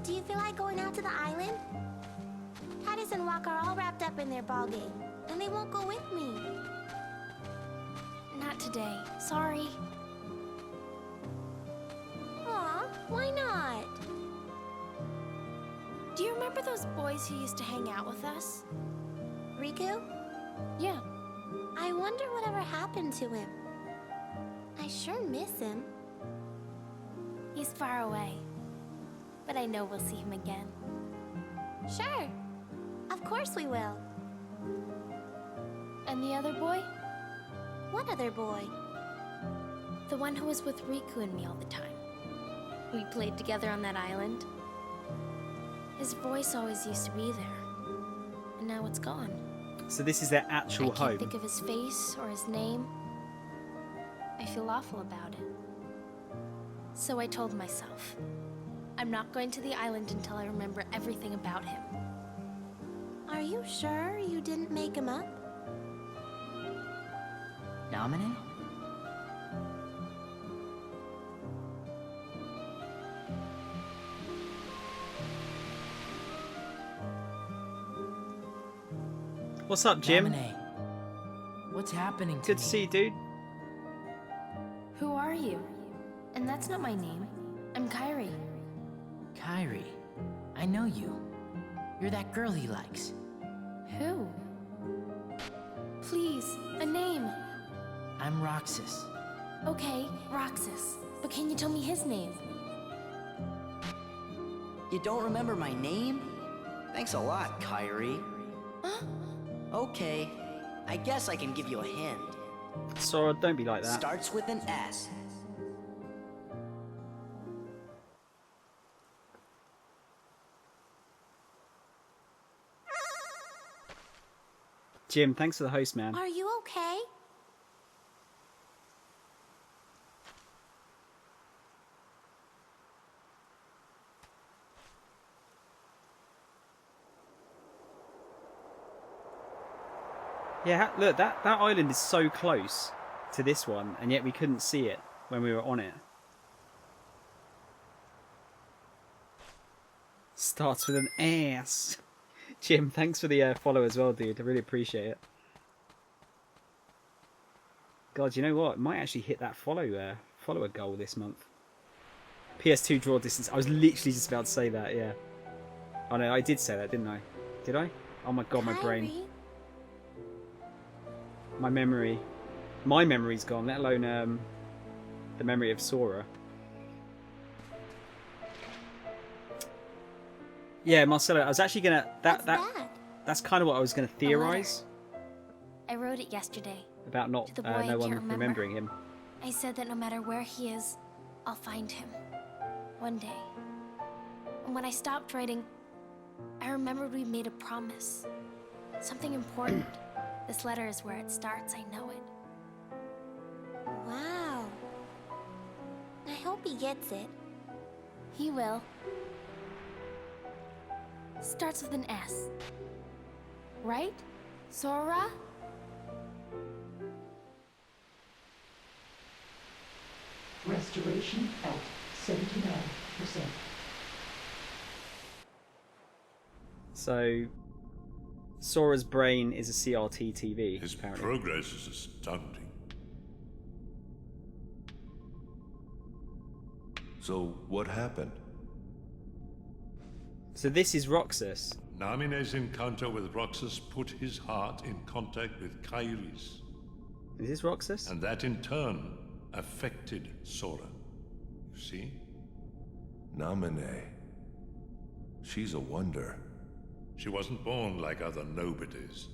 do you feel like going out to the island? Titus and Walk are all wrapped up in their ball game, and they won't go with me. Not today. Sorry. Aw, why not? Do you remember those boys who used to hang out with us? Riku? Yeah. I wonder whatever happened to him. I sure miss him. He's far away, but I know we'll see him again. Sure. Of course we will. And the other boy? What other boy? The one who was with Riku and me all the time. We played together on that island. His voice always used to be there, and now it's gone. So this is their actual I home. can't think of his face or his name. I feel awful about it. So I told myself, I'm not going to the island until I remember everything about him. Are you sure you didn't make him up? Nominate? What's up, Jim? Naminé. What's happening to Good to see you, dude. Who are you? And that's not my name. I'm Kyrie. Kyrie, I know you. You're that girl he likes. Who? Please, a name. I'm Roxas. Okay, Roxas. But can you tell me his name? You don't remember my name? Thanks a lot, Kyrie. Okay, I guess I can give you a hint. Sora, don't be like that. Starts with an S. Jim, thanks for the host, man. Are you okay? Yeah, look, that island is so close to this one, and yet we couldn't see it when we were on it. Starts with an S. Jim, thanks for the follow as well, dude. I really appreciate it. God, you know what? Might actually hit that follower goal this month. PS2 draw distance. I was literally just about to say that, yeah. Oh no, I did say that, didn't I? Did I? Oh my god, my brain. My memory. My memory's gone, let alone the memory of Sora. Yeah, Marcelo, I was actually gonna that's kind of what I was gonna theorize. I wrote it yesterday. About not To the boy I no one can't remember. remembering him. I said that no matter where he is, I'll find him. One day. And when I stopped writing, I remembered we made a promise. Something important. This letter is where it starts, I know it. Wow. I hope he gets it. He will. Starts with an S. Right? Sora? Restoration at 79%. So, Sora's brain is a CRT TV. His apparently. progress is astounding. So, what happened? So this is Roxas. Namine's encounter with Roxas put his heart in contact with Kairis. Is this Roxas? And that in turn affected Sora. You see? Namine. She's a wonder. She wasn't born like other nobodies.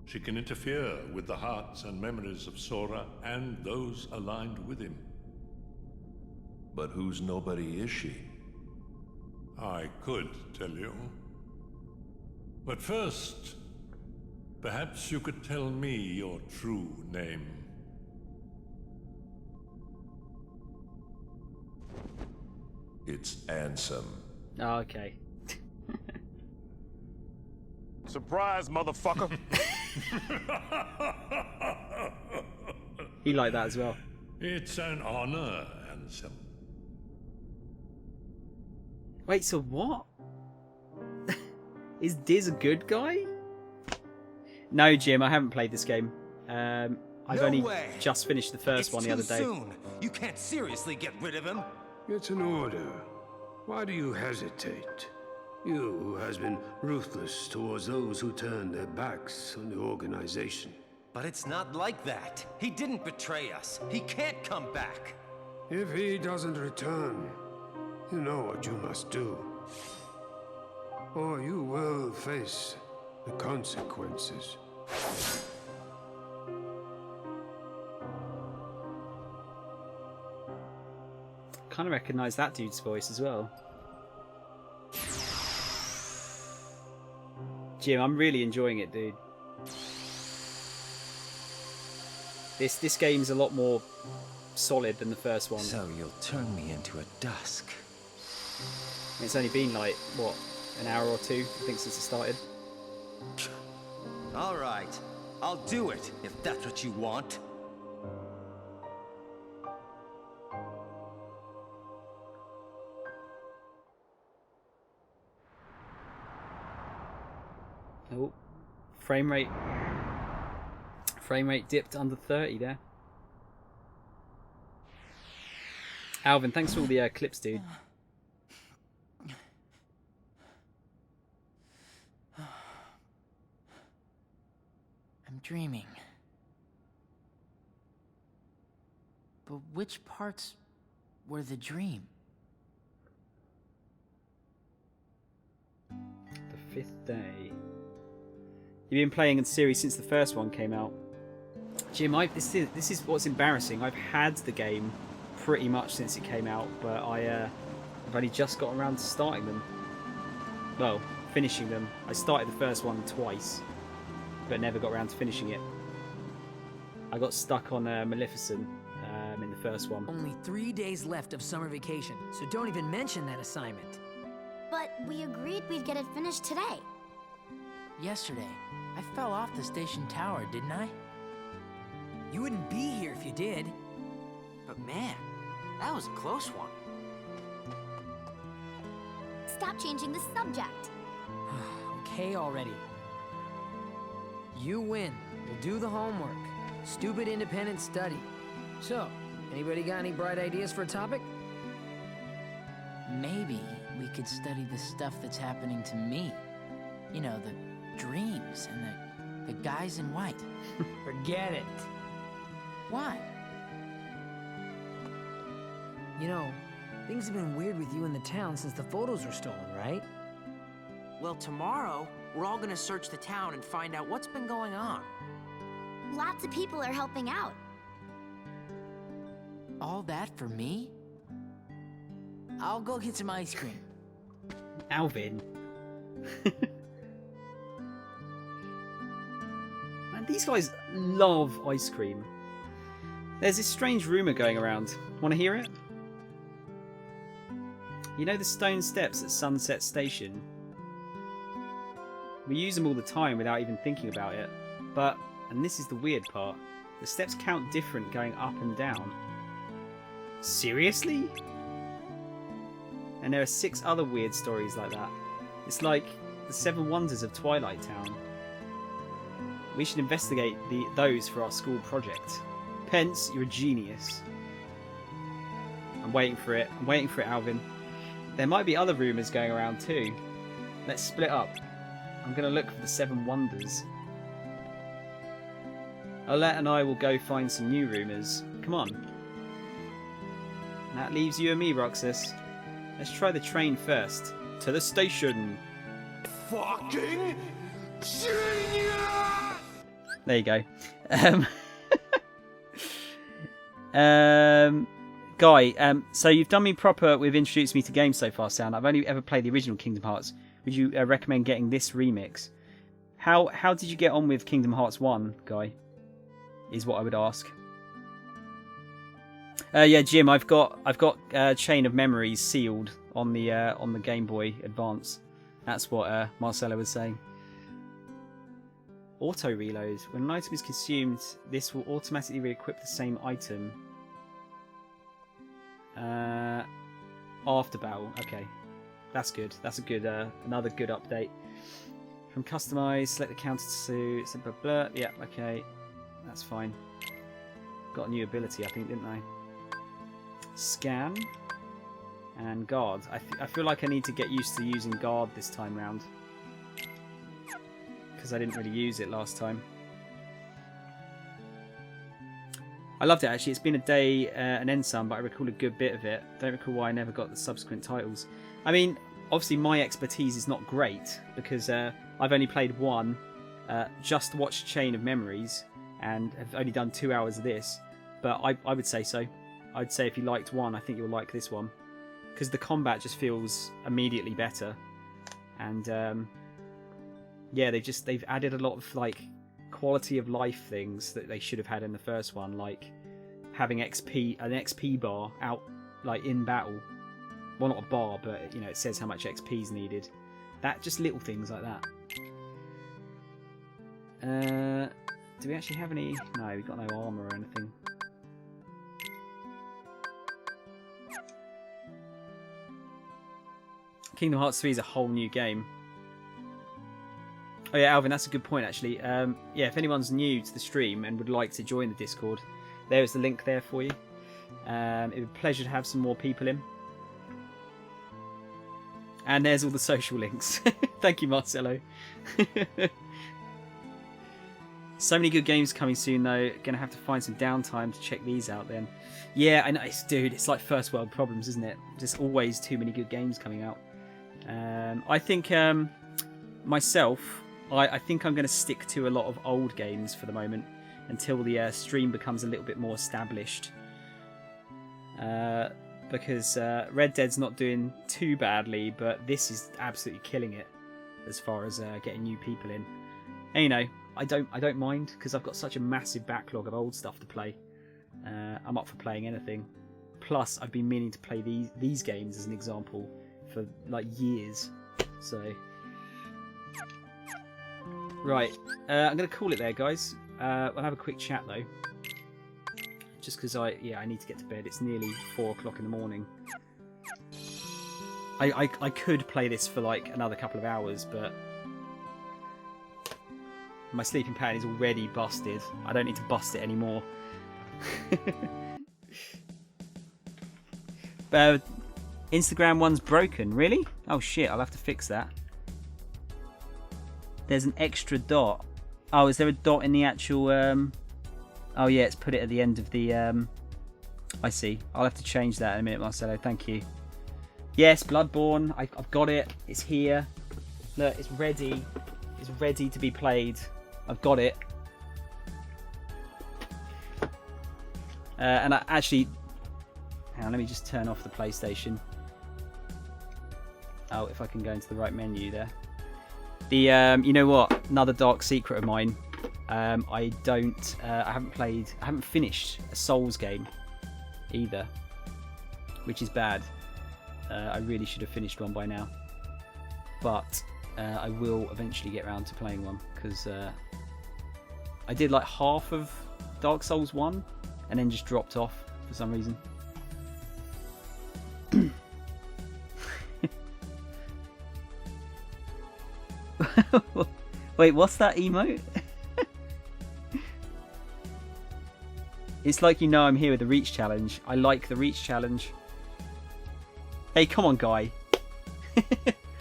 She can interfere with the hearts and memories of Sora and those aligned with him. But whose nobody is she? I could tell you. But first, perhaps you could tell me your true name. It's Ansem. Oh, okay. Surprise, motherfucker! He liked that as well. It's an honor, Ansem. Wait, so what? Is Diz a good guy? No, Jim, I haven't played this game. I've No only way. just finished the first one the other day. Soon. You can't seriously get rid of him. It's an order. Why do you hesitate? You, who has been ruthless towards those who turn their backs on the organization. But it's not like that. He didn't betray us. He can't come back. If he doesn't return, you know what you must do. Or you will face the consequences. Kind of recognise that dude's voice as well. Jim, I'm really enjoying it, dude. This game's a lot more solid than the first one. So you'll turn me into a dusk. It's only been like, what, an hour or two, I think, since it started. All right. I'll do it, if that's what you want. Oh, frame rate dipped under 30 there. Alvin, thanks for all the clips, dude. I'm dreaming. But which parts were the dream? The 5th day. You've been playing in series since the first one came out. Jim, this is what's embarrassing. I've had the game pretty much since it came out, but I've only just got around to starting them. Well, finishing them. I started the first one twice, but never got around to finishing it. I got stuck on Maleficent in the first one. Only 3 days left of summer vacation, so don't even mention that assignment. But we agreed we'd get it finished today. Yesterday, I fell off the station tower, didn't I? You wouldn't be here if you did. But man, that was a close one. stop changing the subject. Okay already. You win. We'll do the homework. Stupid independent study. So, anybody got any bright ideas for a topic? Maybe we could study the stuff that's happening to me. You know, the dreams and the guys in white. Forget it. Why? You know, things have been weird with you in the town since the photos were stolen, right? Well, tomorrow, we're all gonna search the town and find out what's been going on. Lots of people are helping out. All that for me? I'll go get some ice cream. Alvin. Man, these guys love ice cream. There's this strange rumour going around. Want to hear it? You know the stone steps at Sunset Station? We use them all the time without even thinking about it. But, and this is the weird part, the steps count different going up and down. Seriously? And there are 6 other weird stories like that. It's like the 7 wonders of Twilight Town. We should investigate those for our school project. Pence, you're a genius. I'm waiting for it. I'm waiting for it, Alvin. There might be other rumours going around too. Let's split up. I'm going to look for the 7 wonders. Olette and I will go find some new rumours. Come on. And that leaves you and me, Roxas. Let's try the train first. To the station. Fucking genius! There you go. Guy, so you've done me proper with introducing me to games so far, Sound. I've only ever played the original Kingdom Hearts. Would you recommend getting this remix? How did you get on with Kingdom Hearts 1, Guy? Is what I would ask. Yeah, Jim, I've got Chain of Memories sealed on the Game Boy Advance. That's what Marcelo was saying. Auto reload. When an item is consumed, this will automatically re-equip the same item. After battle. Okay, that's good. That's a good another good update. From customize, select the counter to blah blah. Yeah, okay, that's fine. Got a new ability, I think, didn't I? Scan and guard. I feel like I need to get used to using guard this time round because I didn't really use it last time. I loved it actually. It's been a day and then some, but I recall a good bit of it. Don't recall why I never got the subsequent titles. I mean, obviously my expertise is not great because I've only played one, just watched Chain of Memories, and have only done 2 hours of this. But I would say so. I'd say if you liked one, I think you'll like this one because the combat just feels immediately better, and yeah, they've added a lot of like quality of life things that they should have had in the first one, like having an XP bar out like in battle. Well, not a bar, but you know, it says how much XP is needed. That, just little things like that. Do we actually have any? No, we've got no armor or anything. Kingdom Hearts 3 is a whole new game. Oh yeah, Alvin, that's a good point actually. Yeah, if anyone's new to the stream and would like to join the Discord, there's the link there for you. It would be a pleasure to have some more people in. And there's all the social links. Thank you, Marcelo. So many good games coming soon though. Gonna have to find some downtime to check these out then. Yeah, I know, dude, it's like first world problems, isn't it? Just always too many good games coming out. I think myself, I think I'm going to stick to a lot of old games for the moment until the stream becomes a little bit more established. Because Red Dead's not doing too badly, but this is absolutely killing it as far as getting new people in. And you know, I don't mind because I've got such a massive backlog of old stuff to play. I'm up for playing anything. Plus, I've been meaning to play these games as an example for like years. So, right, I'm gonna call it there, guys. We'll have a quick chat though, just because I need to get to bed. It's nearly 4 o'clock in the morning. I could play this for like another couple of hours, but my sleeping pattern is already busted. I don't need to bust it anymore. Instagram one's broken. Really? Oh shit, I'll have to fix that. There's an extra dot. Oh, is there a dot in the actual... Oh yeah, it's put it at the end of the... I see. I'll have to change that in a minute, Marcelo. Thank you. Yes, Bloodborne. I've got it. It's here. Look, it's ready. It's ready to be played. I've got it. And I actually... Hang on, let me just turn off the PlayStation. Oh, if I can go into the right menu there. The you know what? Another dark secret of mine. I haven't finished a Souls game either, which is bad. I really should have finished one by now, but I will eventually get around to playing one, because I did like half of Dark Souls 1 and then just dropped off for some reason. Wait, what's that emote? It's like, you know, I'm here with the Reach Challenge. I like the Reach Challenge. Hey, come on, guy.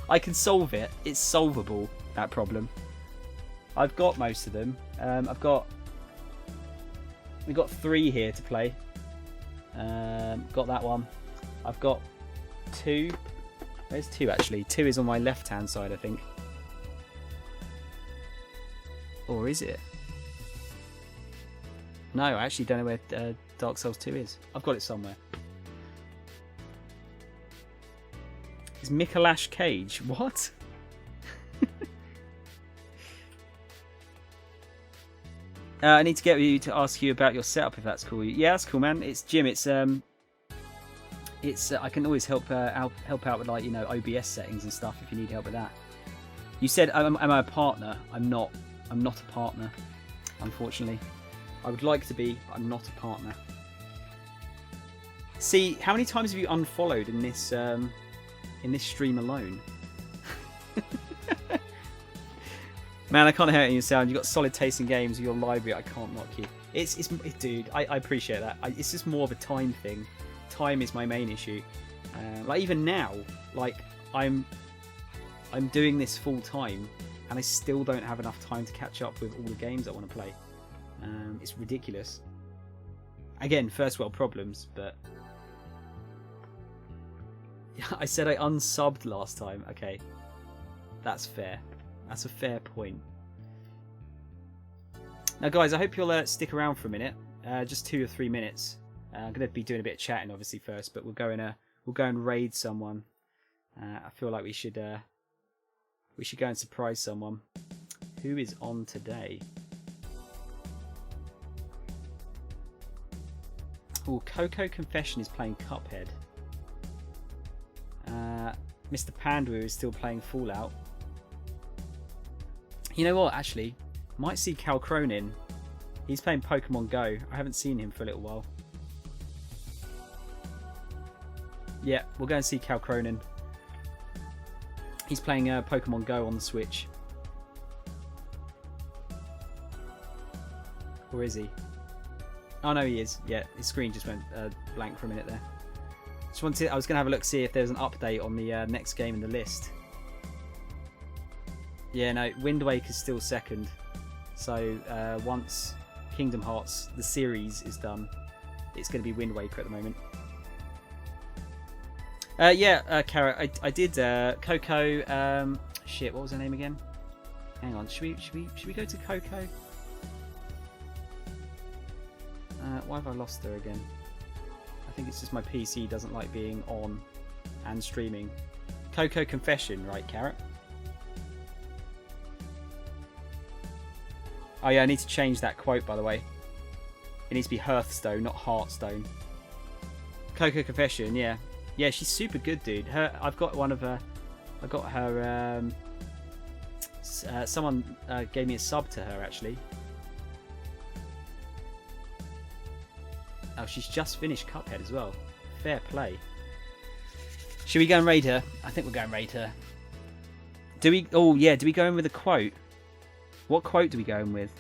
I can solve it. It's solvable, that problem. I've got most of them. We've got 3 here to play. Got that one. I've got 2. There's 2 actually. 2 is on my left-hand side, I think. Or is it? No, I actually don't know where Dark Souls 2 is. I've got it somewhere. Is Mikolash Cage? What? I need to get you to ask you about your setup, if that's cool. Yeah, that's cool, man. It's Jim. It's I can always help out with, like, you know, OBS settings and stuff if you need help with that. You said, am I a partner? I'm not a partner, unfortunately. I would like to be, but I'm not a partner. See, how many times have you unfollowed in this stream alone? Man, I can't hear it in your sound. You've got solid taste in games with your library. I can't knock you. Dude, I appreciate that. It's just more of a time thing. Time is my main issue. Like, even now, like, I'm doing this full time, and I still don't have enough time to catch up with all the games I want to play. It's ridiculous. Again, first world problems, but I said I unsubbed last time. Okay, that's fair. That's a fair point. Now, guys, I hope you'll stick around for a minute. Just 2 or 3 minutes. I'm going to be doing a bit of chatting, obviously, first, but we'll go and raid someone. I feel like we should go and surprise someone. Who is on today? Oh, Coco Confession is playing Cuphead. Mr. Pandu is still playing Fallout. You know what, actually? Might see Cal Cronin. He's playing Pokemon Go. I haven't seen him for a little while. Yeah, we'll go and see Cal Cronin. He's playing Pokemon Go on the Switch. Or is he? Oh no, he is. Yeah, his screen just went blank for a minute there. I was going to have a look, see if there's an update on the next game in the list. Yeah, no, Wind Waker's still second. So once Kingdom Hearts, the series, is done, it's going to be Wind Waker at the moment. Carrot, I did Coco. Shit, what was her name again? Hang on, should we go to Coco? Why have I lost her again? I think it's just my PC doesn't like being on and streaming. Coco Confession, right, Carrot? Oh yeah, I need to change that quote, by the way. It needs to be Hearthstone, not Hearthstone. Coco Confession, yeah. Yeah, she's super good, dude. I've got one of her... I got her... someone gave me a sub to her, actually. Oh, she's just finished Cuphead as well. Fair play. Should we go and raid her? I think we'll go and raid her. Do we? Oh yeah. Do we go in with a quote? What quote do we go in with?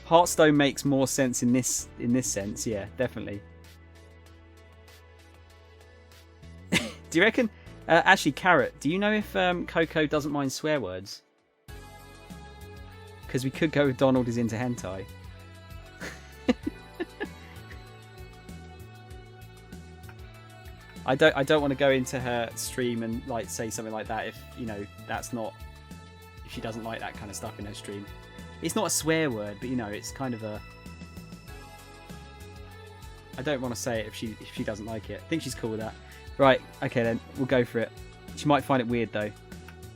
Hearthstone makes more sense in this sense. Yeah, definitely. Do you reckon? Actually, Carrot, do you know if Coco doesn't mind swear words? Because we could go with Donald is into hentai. I don't want to go into her stream and like say something like that if you know that's not, if she doesn't like that kind of stuff in her stream. It's not a swear word, but you know it's kind of a. I don't want to say it if she doesn't like it. I think she's cool with that. Right, okay then, we'll go for it. She might find it weird though.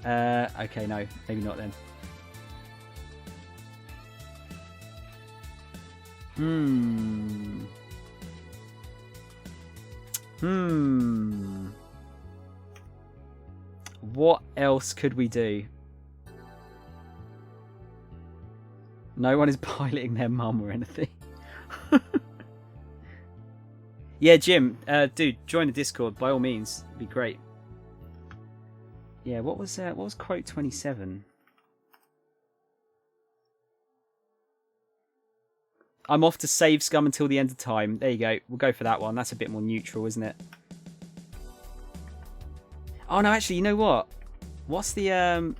Okay, no, maybe not then. What else could we do? No one is piloting their mum or anything. Yeah, Jim, dude, join the Discord by all means. It'd be great. Yeah, what was quote 27? I'm off to save Scum until the end of time. There you go. We'll go for that one. That's a bit more neutral, isn't it? Oh no, actually, you know what? What's the hang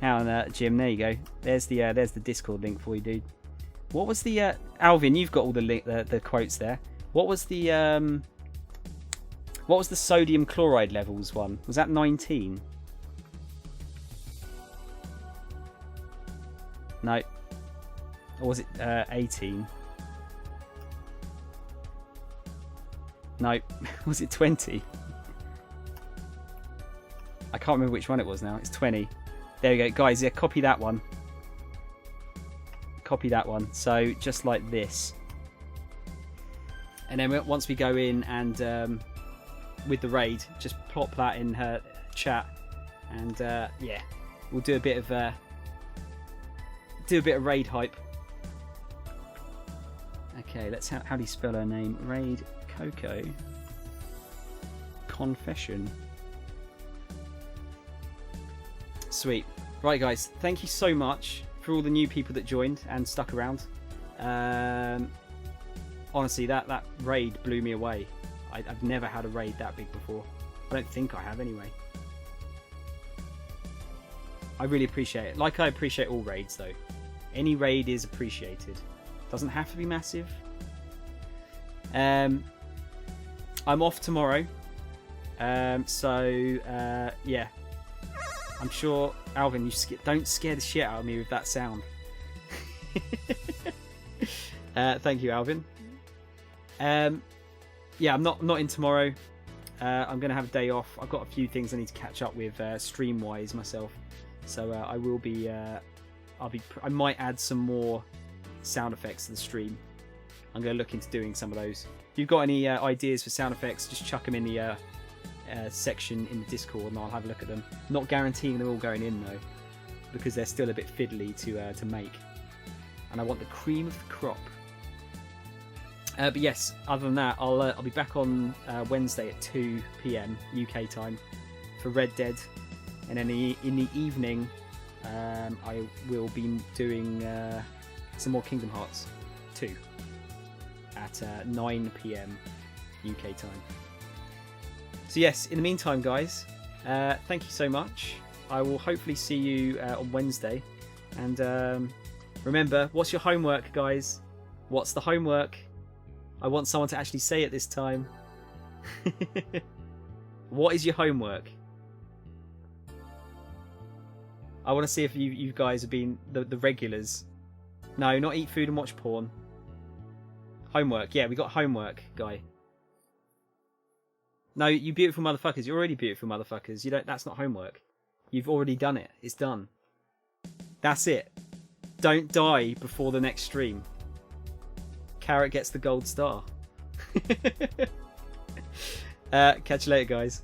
on, Jim? There you go. There's the Discord link for you, dude. What was the Alvin? You've got all the quotes there. What was the sodium chloride levels one? Was that 19? No. Or was it 18? No. Was it 20? I can't remember which one it was now. It's 20. There we go. Guys, yeah, copy that one. Copy that one. So, just like this. And then once we go in and with the raid, just plop that in her chat. And yeah, we'll do a bit of raid hype. Okay, let's how do you spell her name? Raid Coco Confession. Sweet. Right, guys, thank you so much for all the new people that joined and stuck around. Honestly, that raid blew me away. I've never had a raid that big before. I don't think I have anyway. I really appreciate it. Like I appreciate all raids though. Any raid is appreciated. Doesn't have to be massive. I'm off tomorrow. So yeah. I'm sure, Alvin, don't scare the shit out of me with that sound. Thank you, Alvin. Yeah, I'm not in tomorrow. I'm gonna have a day off. I've got a few things I need to catch up with stream wise myself. So I will be. I might add some more sound effects to the stream. I'm gonna look into doing some of those. If you've got any ideas for sound effects, just chuck them in the section in the Discord, and I'll have a look at them. Not guaranteeing they're all going in though, because they're still a bit fiddly to make. And I want the cream of the crop. But yes, other than that, I'll be back on Wednesday at 2 PM UK time for Red Dead, and then in the evening I will be doing some more Kingdom Hearts 2 at 9 PM UK time. So yes, in the meantime, guys, thank you so much. I will hopefully see you on Wednesday, and remember, what's your homework, guys? What's the homework? I want someone to actually say it this time. What is your homework? I want to see if you guys have been the regulars. No, not eat food and watch porn. Homework. Yeah, we got homework, guy. No, you beautiful motherfuckers. You're already beautiful motherfuckers. You don't. That's not homework. You've already done it. It's done. That's it. Don't die before the next stream. Carrot gets the gold star. Catch you later, guys.